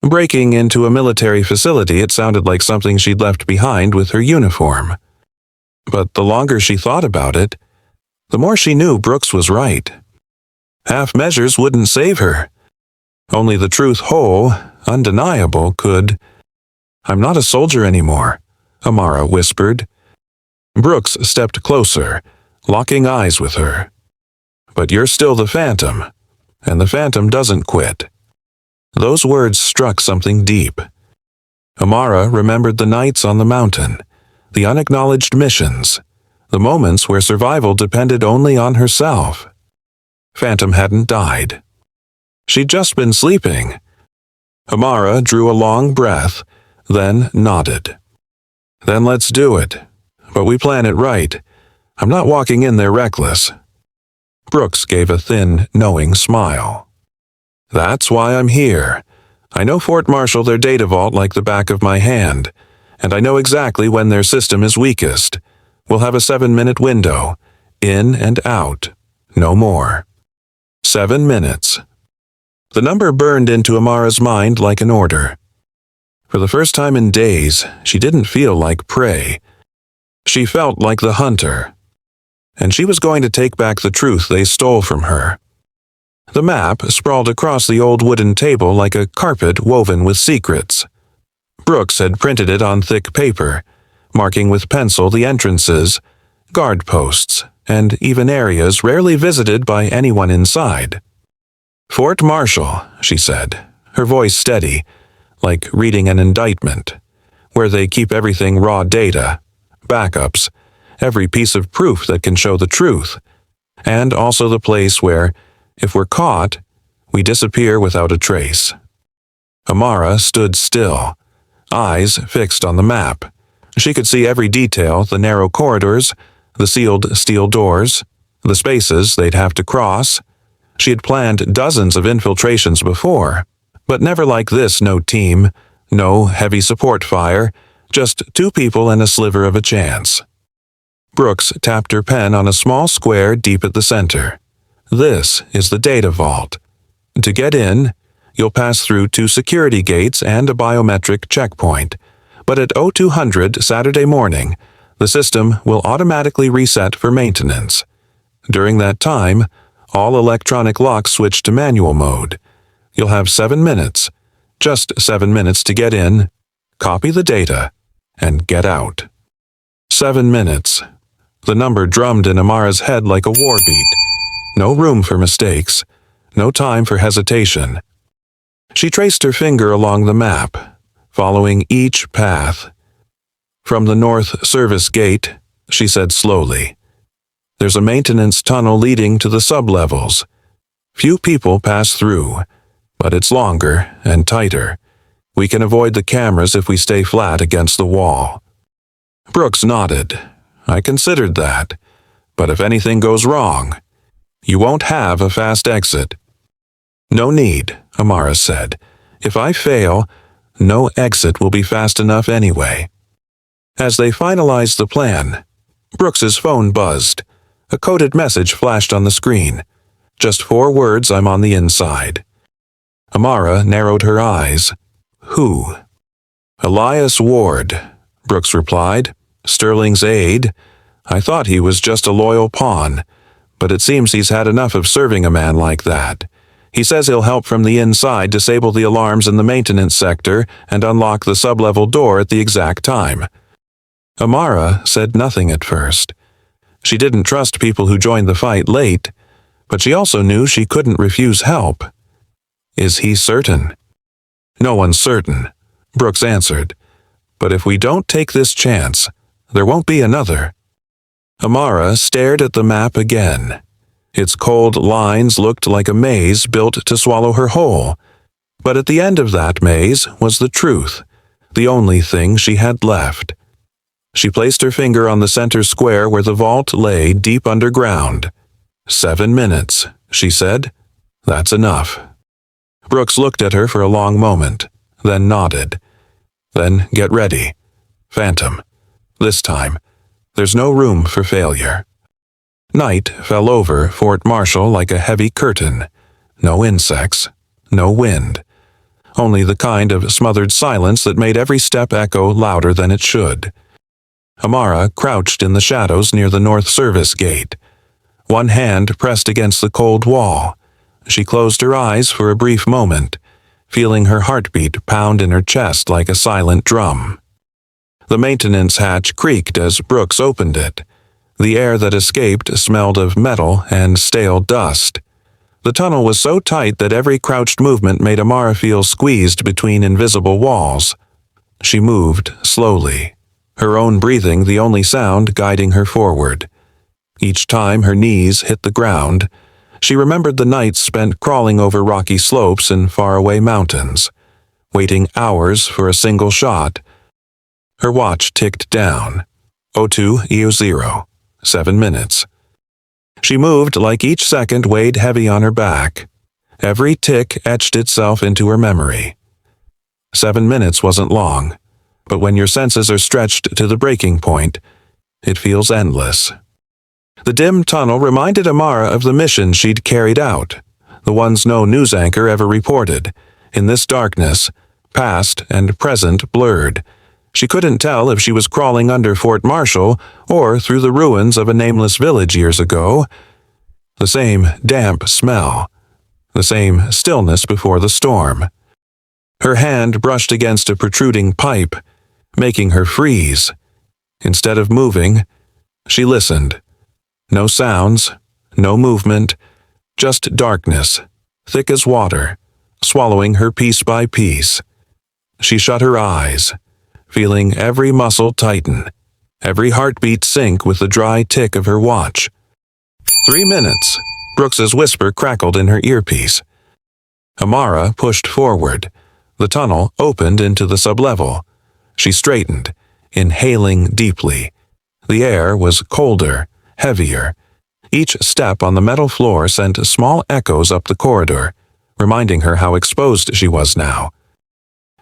Breaking into a military facility, it sounded like something she'd left behind with her uniform. But the longer she thought about it, the more she knew Brooks was right. Half measures wouldn't save her. Only the truth whole, undeniable, could. "I'm not a soldier anymore," Amara whispered. Brooks stepped closer, locking eyes with her. "But you're still the Phantom, and the Phantom doesn't quit." Those words struck something deep. Amara remembered the nights on the mountain, the unacknowledged missions, the moments where survival depended only on herself. Phantom hadn't died. She'd just been sleeping. Amara drew a long breath, then nodded. "Then let's do it. But we plan it right. I'm not walking in there reckless." Brooks gave a thin, knowing smile. "That's why I'm here. I know Fort Marshall, their data vault, like the back of my hand, and I know exactly when their system is weakest. We'll have a 7-minute window. In and out. No more. 7 minutes." The number burned into Amara's mind like an order. For the first time in days, she didn't feel like prey. She felt like the hunter. And she was going to take back the truth they stole from her. The map sprawled across the old wooden table like a carpet woven with secrets. Brooks had printed it on thick paper, marking with pencil the entrances, guard posts, and even areas rarely visited by anyone inside. "Fort Marshall," she said, her voice steady, like reading an indictment, "where they keep everything raw data, backups, every piece of proof that can show the truth, and also the place where, if we're caught, we disappear without a trace." Amara stood still, eyes fixed on the map. She could see every detail, the narrow corridors, the sealed steel doors, the spaces they'd have to cross. She had planned dozens of infiltrations before, but never like this. No team, no heavy support fire, just 2 people and a sliver of a chance. Brooks tapped her pen on a small square deep at the center. "This is the data vault. To get in, you'll pass through 2 security gates and a biometric checkpoint, but at 0200 Saturday morning, the system will automatically reset for maintenance. During that time, all electronic locks switch to manual mode. You'll have 7 minutes, just 7 minutes to get in, copy the data, and get out. 7 minutes. The number drummed in Amara's head like a war beat. No room for mistakes. No time for hesitation. She traced her finger along the map, following each path. From the north service gate, she said slowly, "There's a maintenance tunnel leading to the sublevels. Few people pass through, but it's longer and tighter. We can avoid the cameras if we stay flat against the wall." Brooks nodded. "I considered that. But if anything goes wrong, you won't have a fast exit." "No need," Amara said. "If I fail, no exit will be fast enough anyway." As they finalized the plan, Brooks's phone buzzed. A coded message flashed on the screen. "Just 4 words, I'm on the inside." Amara narrowed her eyes. "Who?" "Elias Ward," Brooks replied. "Sterling's aide. I thought he was just a loyal pawn, but it seems he's had enough of serving a man like that. He says he'll help from the inside disable the alarms in the maintenance sector and unlock the sublevel door at the exact time." Amara said nothing at first. She didn't trust people who joined the fight late, but she also knew she couldn't refuse help. "Is he certain?" "No one's certain," Brooks answered. "But if we don't take this chance, there won't be another." Amara stared at the map again. Its cold lines looked like a maze built to swallow her whole. But at the end of that maze was the truth, the only thing she had left. She placed her finger on the center square where the vault lay deep underground. 7 minutes, she said. "That's enough." Brooks looked at her for a long moment, then nodded. "Then get ready. Phantom. This time, there's no room for failure." Night fell over Fort Marshall like a heavy curtain. No insects, no wind. Only the kind of smothered silence that made every step echo louder than it should. Amara crouched in the shadows near the North Service gate. One hand pressed against the cold wall. She closed her eyes for a brief moment, feeling her heartbeat pound in her chest like a silent drum. The maintenance hatch creaked as Brooks opened it. The air that escaped smelled of metal and stale dust. The tunnel was so tight that every crouched movement made Amara feel squeezed between invisible walls. She moved slowly, her own breathing the only sound guiding her forward. Each time her knees hit the ground, she remembered the nights spent crawling over rocky slopes in faraway mountains, waiting hours for a single shot. Her watch ticked down. 02:00, 7 minutes. She moved like each second weighed heavy on her back. Every tick etched itself into her memory. 7 minutes wasn't long, but when your senses are stretched to the breaking point, it feels endless. The dim tunnel reminded Amara of the mission she'd carried out, the ones no news anchor ever reported. In this darkness, past and present blurred. She couldn't tell if she was crawling under Fort Marshall or through the ruins of a nameless village years ago. The same damp smell, the same stillness before the storm. Her hand brushed against a protruding pipe, making her freeze. Instead of moving, she listened. No sounds, no movement, just darkness, thick as water, swallowing her piece by piece. She shut her eyes, feeling every muscle tighten, every heartbeat sink with the dry tick of her watch. 3 minutes, Brooks's whisper crackled in her earpiece. Amara pushed forward. The tunnel opened into the sublevel. She straightened, inhaling deeply. The air was colder, heavier. Each step on the metal floor sent small echoes up the corridor, reminding her how exposed she was now.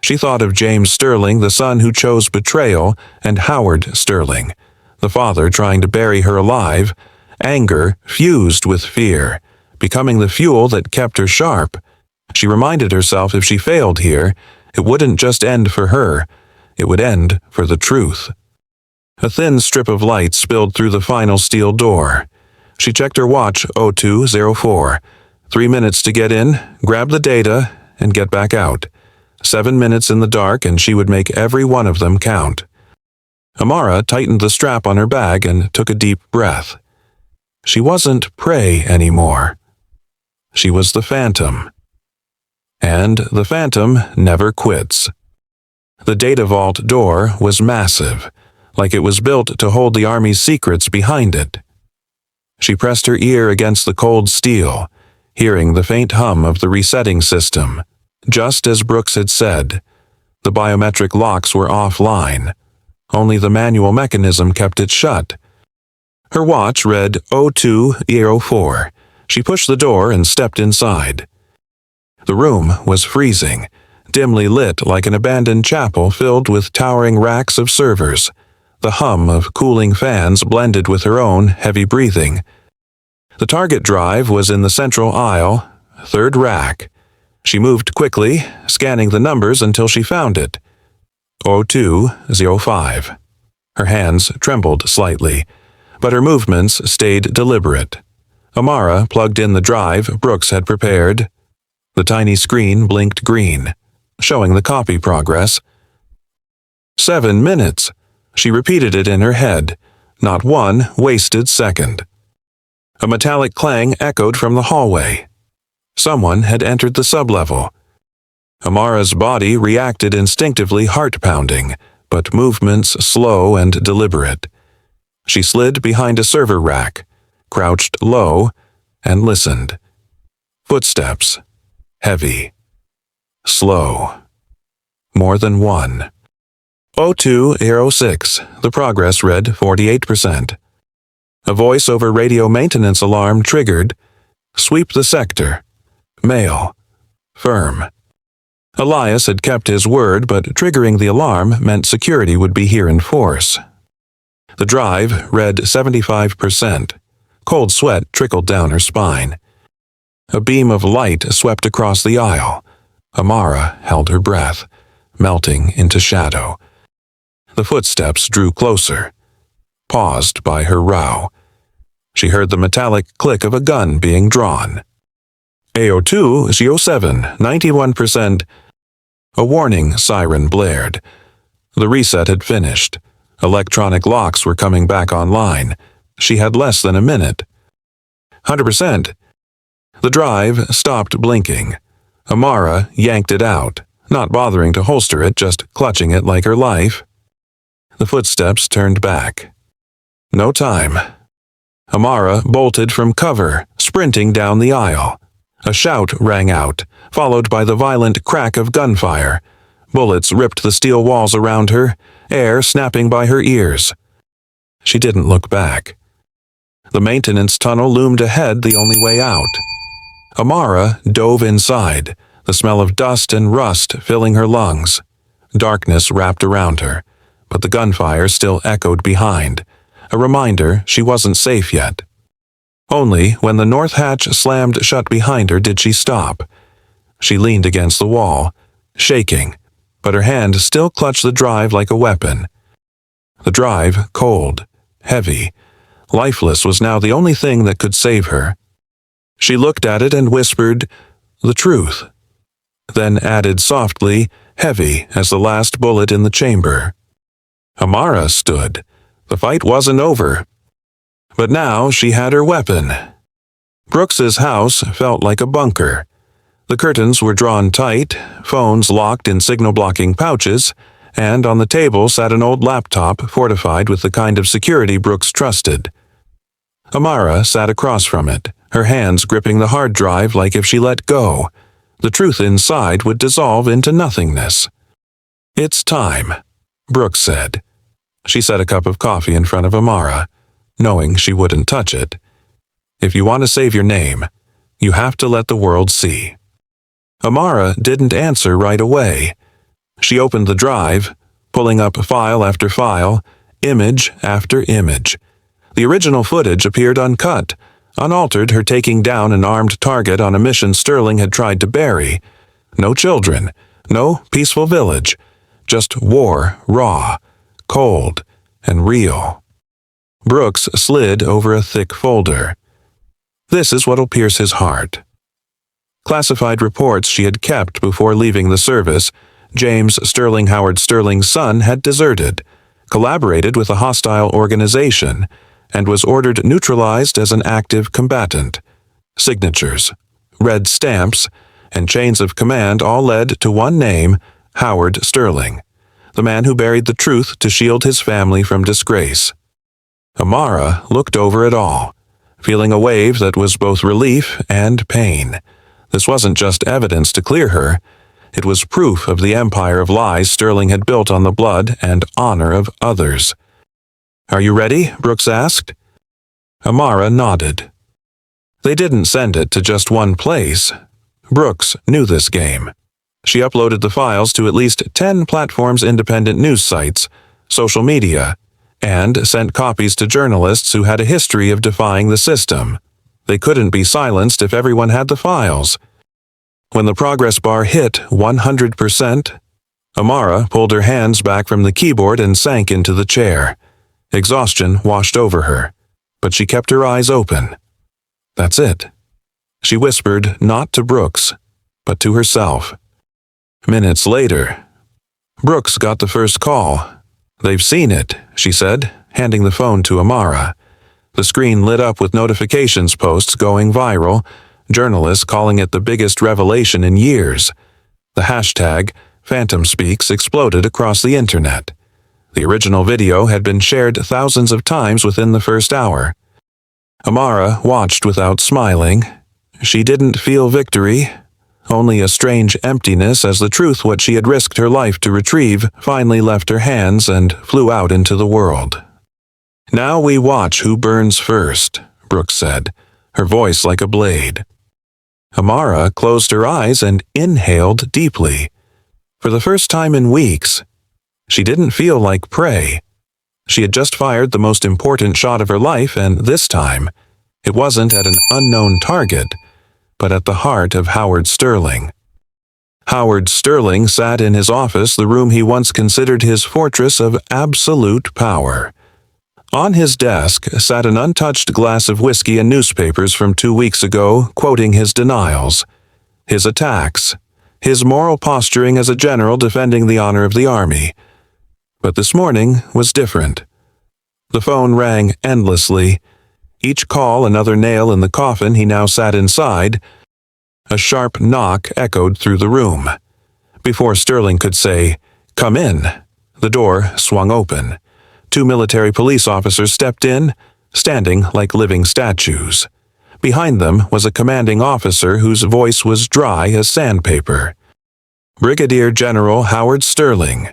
She thought of James Sterling, the son who chose betrayal, and Howard Sterling, the father trying to bury her alive. Anger fused with fear, becoming the fuel that kept her sharp. She reminded herself if she failed here, it wouldn't just end for her, it would end for the truth. A thin strip of light spilled through the final steel door. She checked her watch. 0204. 3 minutes to get in, grab the data, and get back out. 7 minutes in the dark, and she would make every one of them count. Amara tightened the strap on her bag and took a deep breath. She wasn't prey anymore. She was the Phantom. And the Phantom never quits. The data vault door was massive, like it was built to hold the Army's secrets behind it. She pressed her ear against the cold steel, hearing the faint hum of the resetting system. Just as Brooks had said, the biometric locks were offline. Only the manual mechanism kept it shut. Her watch read 0204. She pushed the door and stepped inside. The room was freezing, dimly lit like an abandoned chapel filled with towering racks of servers. The hum of cooling fans blended with her own heavy breathing. The target drive was in the central aisle, third rack. She moved quickly, scanning the numbers until she found it. 0205. Her hands trembled slightly, but her movements stayed deliberate. Amara plugged in the drive Brooks had prepared. The tiny screen blinked green, showing the copy progress. 7 minutes. She repeated it in her head, not one wasted second. A metallic clang echoed from the hallway. Someone had entered the sublevel. Amara's body reacted instinctively, heart-pounding, but movements slow and deliberate. She slid behind a server rack, crouched low, and listened. Footsteps. Heavy. Slow. More than one. 0206. The progress read 48%. A voice over radio maintenance alarm triggered. Sweep the sector. Mail. Firm. Elias had kept his word, but triggering the alarm meant security would be here in force. The drive read 75%. Cold sweat trickled down her spine. A beam of light swept across the aisle. Amara held her breath, melting into shadow. The footsteps drew closer, paused by her row. She heard the metallic click of a gun being drawn. A0207, 91%. A warning siren blared. The reset had finished. Electronic locks were coming back online. She had less than a minute. 100%. The drive stopped blinking. Amara yanked it out, not bothering to holster it, just clutching it like her life. The footsteps turned back. No time. Amara bolted from cover, sprinting down the aisle. A shout rang out, followed by the violent crack of gunfire. Bullets ripped the steel walls around her, air snapping by her ears. She didn't look back. The maintenance tunnel loomed ahead, the only way out. Amara dove inside, the smell of dust and rust filling her lungs. Darkness wrapped around her, but the gunfire still echoed behind, a reminder she wasn't safe yet. Only when the north hatch slammed shut behind her did she stop. She leaned against the wall, shaking, but her hand still clutched the drive like a weapon. The drive, cold, heavy, lifeless, was now the only thing that could save her. She looked at it and whispered, "The truth," then added softly, heavy as the last bullet in the chamber. Amara stood. The fight wasn't over. But now she had her weapon. Brooks's house felt like a bunker. The curtains were drawn tight, phones locked in signal-blocking pouches, and on the table sat an old laptop fortified with the kind of security Brooks trusted. Amara sat across from it, her hands gripping the hard drive like if she let go, the truth inside would dissolve into nothingness. "It's time," Brooks said. She set a cup of coffee in front of Amara, knowing she wouldn't touch it. "If you want to save your name, you have to let the world see." Amara didn't answer right away. She opened the drive, pulling up file after file, image after image. The original footage appeared uncut, unaltered, her taking down an armed target on a mission Sterling had tried to bury. No children, no peaceful village, just war, raw, cold, and real. Brooks slid over a thick folder. This is what'll pierce his heart. Classified reports she had kept before leaving the service, James Sterling Howard Sterling's son had deserted, collaborated with a hostile organization, and was ordered neutralized as an active combatant. Signatures, red stamps, and chains of command all led to one name, Howard Sterling, the man who buried the truth to shield his family from disgrace. Amara looked over it all, feeling a wave that was both relief and pain. This wasn't just evidence to clear her. It was proof of the empire of lies Sterling had built on the blood and honor of others. "Are you ready?" Brooks asked. Amara nodded. They didn't send it to just one place. Brooks knew this game. She uploaded the files to at least 10 platforms' independent news sites, social media, and sent copies to journalists who had a history of defying the system. They couldn't be silenced if everyone had the files. When the progress bar hit 100%, Amara pulled her hands back from the keyboard and sank into the chair. Exhaustion washed over her, but she kept her eyes open. "That's it," she whispered, not to Brooks, but to herself. Minutes later, Brooks got the first call. "They've seen it," she said, handing the phone to Amara. The screen lit up with notifications posts going viral, journalists calling it the biggest revelation in years. The hashtag #PhantomSpeaks exploded across the internet. The original video had been shared thousands of times within the first hour. Amara watched without smiling. She didn't feel victory, only a strange emptiness as the truth what she had risked her life to retrieve finally left her hands and flew out into the world. "Now we watch who burns first," Brooks said, her voice like a blade. Amara closed her eyes and inhaled deeply. For the first time in weeks, she didn't feel like prey. She had just fired the most important shot of her life, and this time, it wasn't at an unknown target, but at the heart of Howard Sterling. Howard Sterling sat in his office, the room he once considered his fortress of absolute power. On his desk sat an untouched glass of whiskey and newspapers from 2 weeks ago, quoting his denials, his attacks, his moral posturing as a general defending the honor of the army. But this morning was different. The phone rang endlessly, each call another nail in the coffin he now sat inside. A sharp knock echoed through the room. Before Sterling could say, "Come in," the door swung open. 2 military police officers stepped in, standing like living statues. Behind them was a commanding officer whose voice was dry as sandpaper. "Brigadier General Howard Sterling,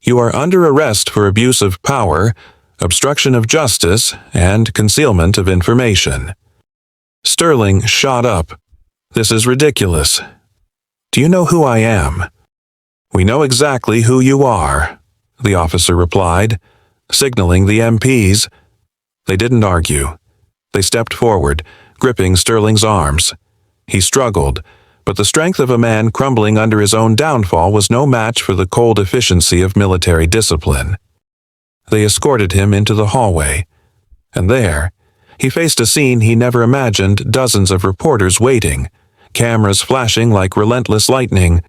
you are under arrest for abuse of power, obstruction of justice, and concealment of information." Sterling shot up. "This is ridiculous. Do you know who I am?" "We know exactly who you are," the officer replied, signaling the MPs. They didn't argue. They stepped forward, gripping Sterling's arms. He struggled, but the strength of a man crumbling under his own downfall was no match for the cold efficiency of military discipline. They escorted him into the hallway, and there, he faced a scene he never imagined, dozens of reporters waiting, cameras flashing like relentless lightning,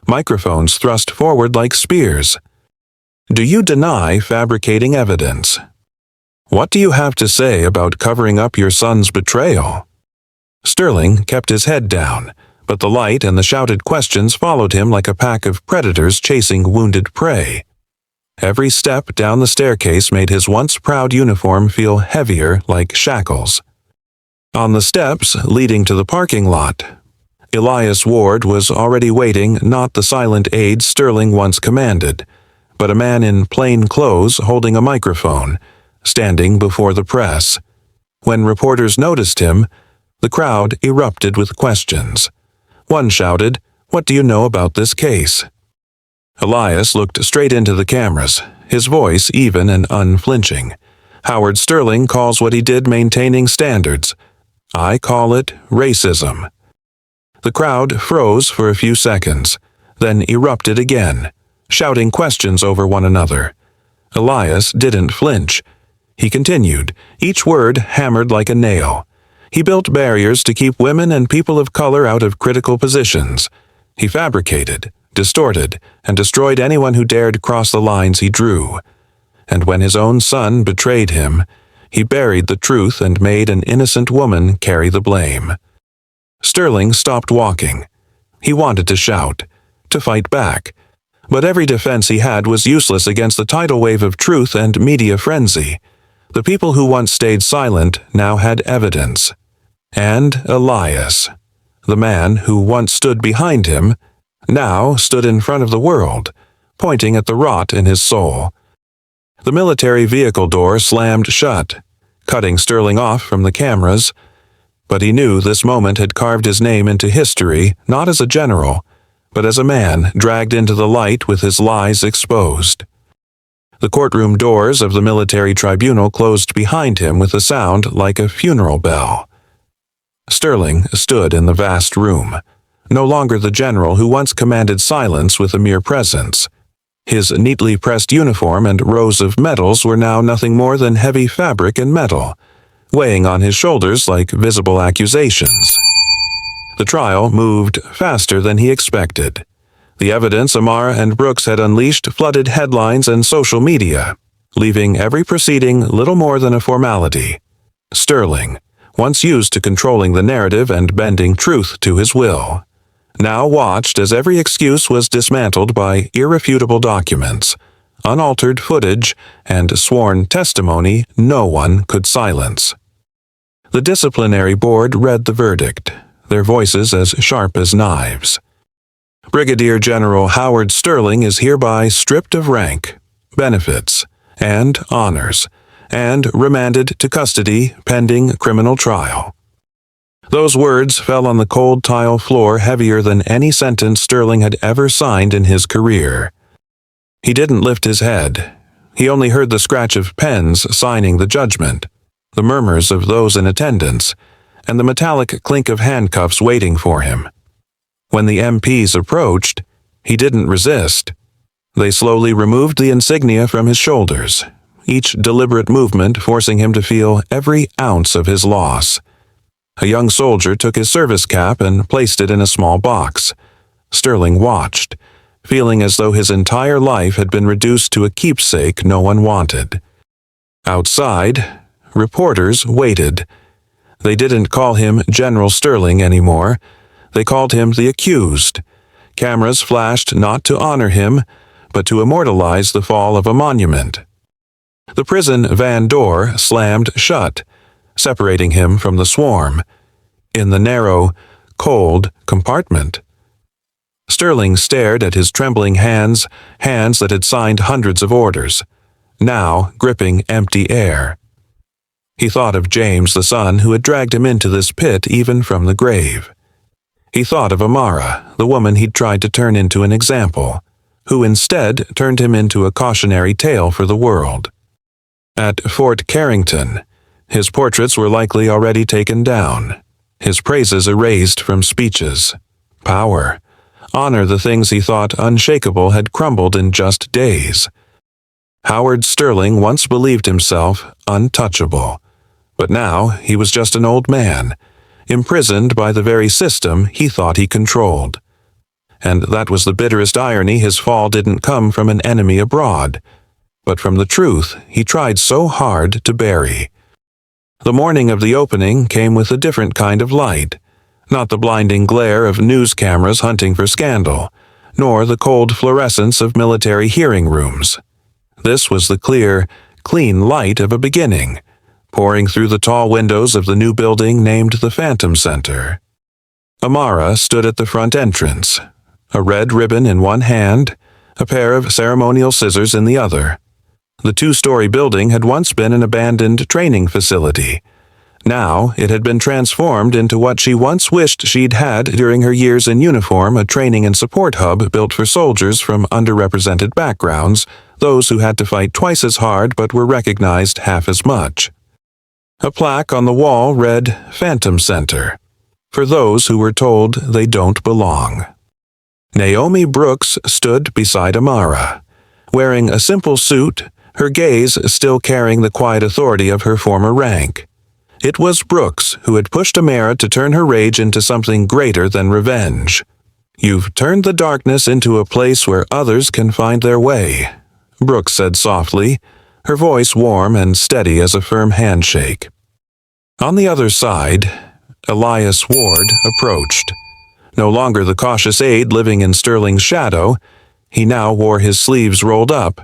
microphones thrust forward like spears. "Do you deny fabricating evidence? What do you have to say about covering up your son's betrayal?" Sterling kept his head down, but the light and the shouted questions followed him like a pack of predators chasing wounded prey. Every step down the staircase made his once proud uniform feel heavier like shackles. On the steps leading to the parking lot, Elias Ward was already waiting, not the silent aide Sterling once commanded, but a man in plain clothes holding a microphone, standing before the press. When reporters noticed him, the crowd erupted with questions. One shouted, "What do you know about this case?" Elias looked straight into the cameras, his voice even and unflinching. "Howard Sterling calls what he did maintaining standards. I call it racism." The crowd froze for a few seconds, then erupted again, shouting questions over one another. Elias didn't flinch. He continued, each word hammered like a nail. He built barriers to keep women and people of color out of critical positions. He fabricated, distorted, and destroyed anyone who dared cross the lines he drew. And when his own son betrayed him, he buried the truth and made an innocent woman carry the blame. Sterling stopped walking. He wanted to shout, to fight back, but every defense he had was useless against the tidal wave of truth and media frenzy. The people who once stayed silent now had evidence. And Elias, the man who once stood behind him, now stood in front of the world, pointing at the rot in his soul. The military vehicle door slammed shut, cutting Sterling off from the cameras, but he knew this moment had carved his name into history not as a general, but as a man dragged into the light with his lies exposed. The courtroom doors of the military tribunal closed behind him with a sound like a funeral bell. Sterling stood in the vast room, no longer the general who once commanded silence with a mere presence. His neatly pressed uniform and rows of medals were now nothing more than heavy fabric and metal, weighing on his shoulders like visible accusations. The trial moved faster than he expected. The evidence Amara and Brooks had unleashed flooded headlines and social media, leaving every proceeding little more than a formality. Sterling, once used to controlling the narrative and bending truth to his will, now watched as every excuse was dismantled by irrefutable documents, unaltered footage, and sworn testimony no one could silence. The disciplinary board read the verdict, their voices as sharp as knives. Brigadier General Howard Sterling is hereby stripped of rank, benefits, and honors, and remanded to custody pending criminal trial. Those words fell on the cold tile floor heavier than any sentence Sterling had ever signed in his career. He didn't lift his head. He only heard the scratch of pens signing the judgment, the murmurs of those in attendance, and the metallic clink of handcuffs waiting for him. When the MPs approached, he didn't resist. They slowly removed the insignia from his shoulders, each deliberate movement forcing him to feel every ounce of his loss. A young soldier took his service cap and placed it in a small box. Sterling watched, feeling as though his entire life had been reduced to a keepsake no one wanted. Outside, reporters waited. They didn't call him General Sterling anymore. They called him the accused. Cameras flashed not to honor him, but to immortalize the fall of a monument. The prison van door slammed shut, separating him from the swarm, in the narrow, cold compartment. Sterling stared at his trembling hands that had signed hundreds of orders, now gripping empty air. He thought of James, the son who had dragged him into this pit even from the grave. He thought of Amara, the woman he'd tried to turn into an example, who instead turned him into a cautionary tale for the world. At Fort Carrington, his portraits were likely already taken down, his praises erased from speeches. Power, honor, the things he thought unshakable had crumbled in just days. Howard Sterling once believed himself untouchable, but now he was just an old man, imprisoned by the very system he thought he controlled. And that was the bitterest irony. His fall didn't come from an enemy abroad, but from the truth he tried so hard to bury. The morning of the opening came with a different kind of light, not the blinding glare of news cameras hunting for scandal, nor the cold fluorescence of military hearing rooms. This was the clear, clean light of a beginning, pouring through the tall windows of the new building named the Phantom Center. Amara stood at the front entrance, a red ribbon in one hand, a pair of ceremonial scissors in the other. The two-story building had once been an abandoned training facility. Now it had been transformed into what she once wished she'd had during her years in uniform, a training and support hub built for soldiers from underrepresented backgrounds, those who had to fight twice as hard but were recognized half as much. A plaque on the wall read Phantom Center, for those who were told they don't belong. Naomi Brooks stood beside Amara, wearing a simple suit, her gaze still carrying the quiet authority of her former rank. It was Brooks who had pushed Amara to turn her rage into something greater than revenge. "You've turned the darkness into a place where others can find their way," Brooks said softly, her voice warm and steady as a firm handshake. On the other side, Elias Ward approached. No longer the cautious aide living in Sterling's shadow, he now wore his sleeves rolled up,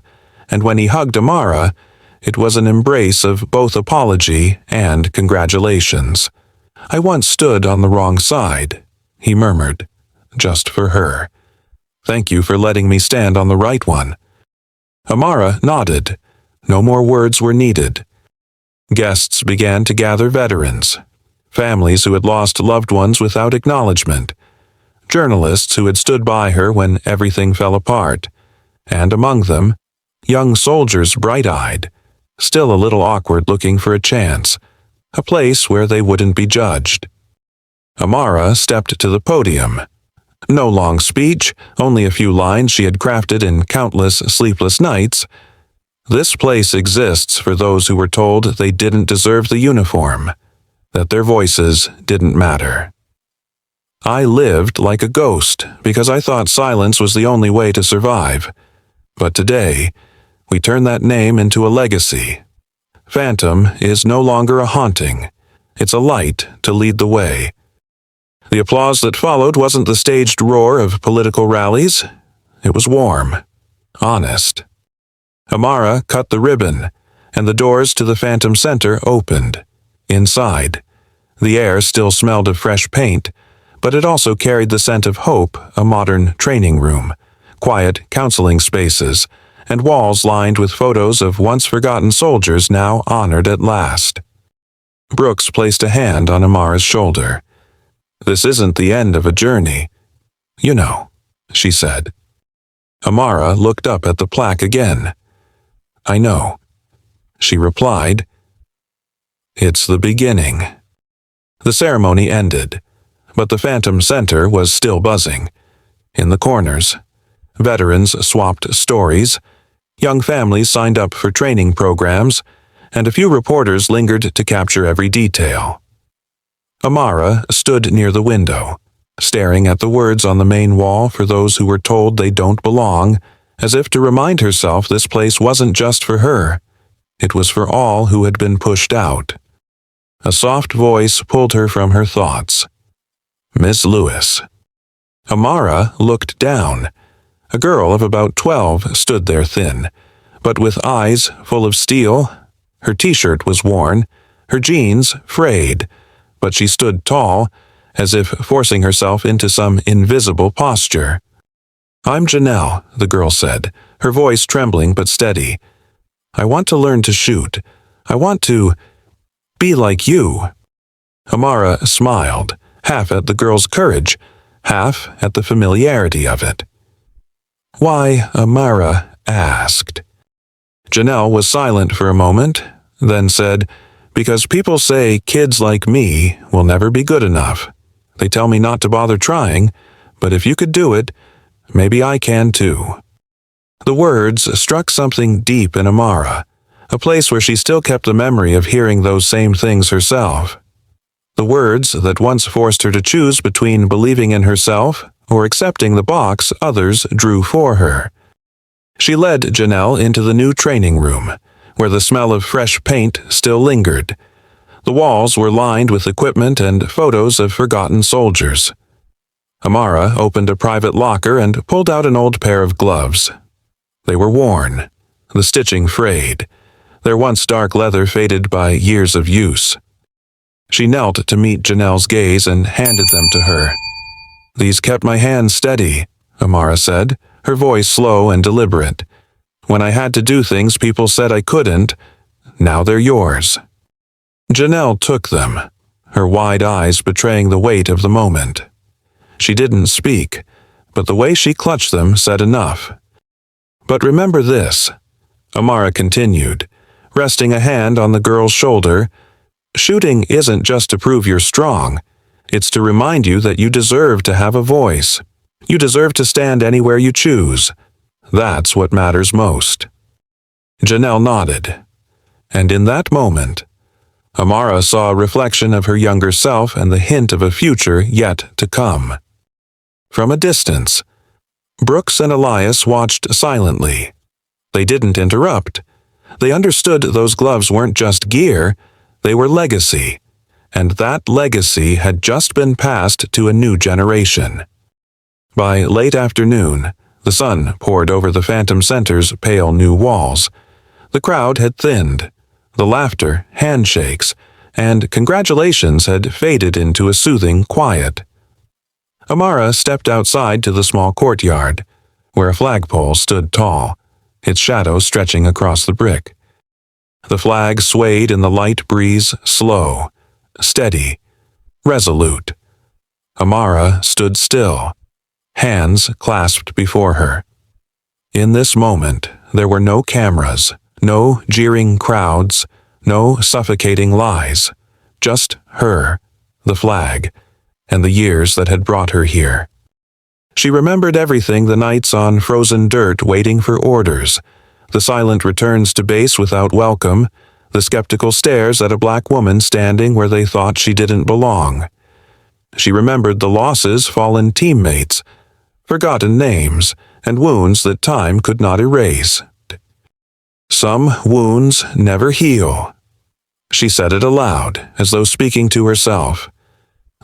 and when he hugged Amara, it was an embrace of both apology and congratulations. "I once stood on the wrong side," he murmured, just for her. "Thank you for letting me stand on the right one." Amara nodded. No more words were needed. Guests began to gather: veterans, families who had lost loved ones without acknowledgement, journalists who had stood by her when everything fell apart, and among them, young soldiers bright-eyed, still a little awkward looking for a chance, a place where they wouldn't be judged. Amara stepped to the podium. No long speech, only a few lines she had crafted in countless sleepless nights. "This place exists for those who were told they didn't deserve the uniform, that their voices didn't matter. I lived like a ghost because I thought silence was the only way to survive. But today, we turn that name into a legacy. Phantom is no longer a haunting. It's a light to lead the way." The applause that followed wasn't the staged roar of political rallies. It was warm, honest. Amara cut the ribbon, and the doors to the Phantom Center opened. Inside, the air still smelled of fresh paint, but it also carried the scent of hope: a modern training room, quiet counseling spaces, and walls lined with photos of once-forgotten soldiers now honored at last. Brooks placed a hand on Amara's shoulder. "This isn't the end of a journey, you know," she said. Amara looked up at the plaque again. "I know," she replied. "It's the beginning." The ceremony ended, but the Phantom Center was still buzzing. In the corners, veterans swapped stories, young families signed up for training programs, and a few reporters lingered to capture every detail. Amara stood near the window, staring at the words on the main wall for those who were told they don't belong, as if to remind herself this place wasn't just for her. It was for all who had been pushed out. A soft voice pulled her from her thoughts. "Miss Lewis." Amara looked down. A girl of about 12 stood there, thin, but with eyes full of steel. Her t-shirt was worn, her jeans frayed, but she stood tall, as if forcing herself into some invisible posture. "I'm Janelle," the girl said, her voice trembling but steady. "I want to learn to shoot. I want to be like you." Amara smiled, half at the girl's courage, half at the familiarity of it. "Why?" Amara asked. Janelle was silent for a moment, then said, "Because people say kids like me will never be good enough. They tell me not to bother trying, but if you could do it, maybe I can too." The words struck something deep in Amara, a place where she still kept the memory of hearing those same things herself. The words that once forced her to choose between believing in herself or accepting the box others drew for her. She led Janelle into the new training room, where the smell of fresh paint still lingered. The walls were lined with equipment and photos of forgotten soldiers. Amara opened a private locker and pulled out an old pair of gloves. They were worn, the stitching frayed, their once dark leather faded by years of use. She knelt to meet Janelle's gaze and handed them to her. "These kept my hands steady," Amara said, her voice slow and deliberate. "When I had to do things people said I couldn't, now they're yours." Janelle took them, her wide eyes betraying the weight of the moment. She didn't speak, but the way she clutched them said enough. "But remember this," Amara continued, resting a hand on the girl's shoulder. "Shooting isn't just to prove you're strong. It's to remind you that you deserve to have a voice. You deserve to stand anywhere you choose. That's what matters most." Janelle nodded, and in that moment, Amara saw a reflection of her younger self and the hint of a future yet to come. From a distance, Brooks and Elias watched silently. They didn't interrupt. They understood those gloves weren't just gear, they were legacy, and that legacy had just been passed to a new generation. By late afternoon, the sun poured over the Phantom Center's pale new walls. The crowd had thinned. The laughter, handshakes, and congratulations had faded into a soothing quiet. Amara stepped outside to the small courtyard, where a flagpole stood tall, its shadow stretching across the brick. The flag swayed in the light breeze, slow, steady, resolute. Amara stood still, hands clasped before her. In this moment, there were no cameras, no jeering crowds, no suffocating lies, just her, the flag, and the years that had brought her here. She remembered everything: the nights on frozen dirt waiting for orders, the silent returns to base without welcome, the skeptical stares at a black woman standing where they thought she didn't belong. She remembered the losses, fallen teammates, forgotten names, and wounds that time could not erase. Some wounds never heal. She said it aloud, as though speaking to herself.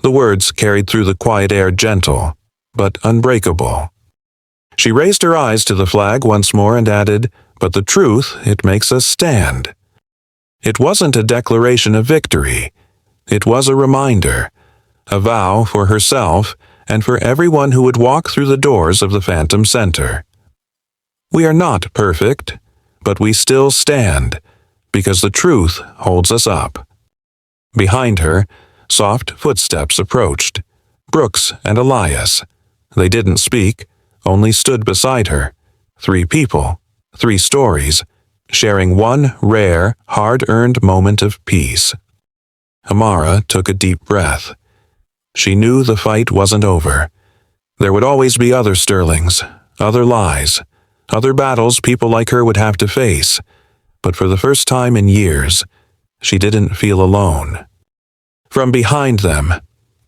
The words carried through the quiet air, gentle, but unbreakable. She raised her eyes to the flag once more and added, "But the truth, it makes us stand." It wasn't a declaration of victory. It was a reminder, a vow for herself and for everyone who would walk through the doors of the Phantom Center. We are not perfect, but we still stand, because the truth holds us up. Behind her, soft footsteps approached. Brooks and Elias. They didn't speak, only stood beside her. 3 people, 3 stories, sharing one rare, hard-earned moment of peace. Amara took a deep breath. She knew the fight wasn't over. There would always be other Sterlings, other lies, other battles people like her would have to face. But for the first time in years, she didn't feel alone. From behind them,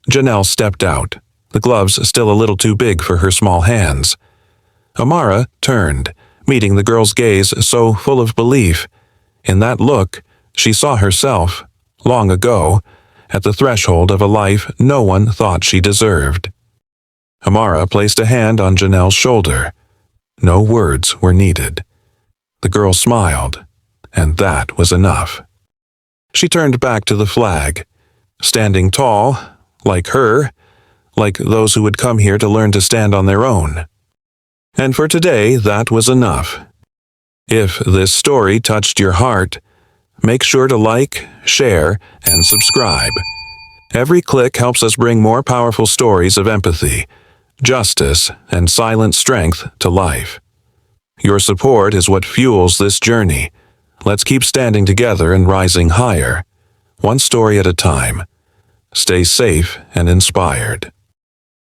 Janelle stepped out, the gloves still a little too big for her small hands. Amara turned, meeting the girl's gaze so full of belief. In that look, she saw herself, long ago, at the threshold of a life no one thought she deserved. Amara placed a hand on Janelle's shoulder. No words were needed. The girl smiled, and that was enough. She turned back to the flag, standing tall, like her, like those who would come here to learn to stand on their own. And for today, that was enough. If this story touched your heart, make sure to like, share, and subscribe. Every click helps us bring more powerful stories of empathy, justice, and silent strength to life. Your support is what fuels this journey. Let's keep standing together and rising higher, one story at a time. Stay safe and inspired.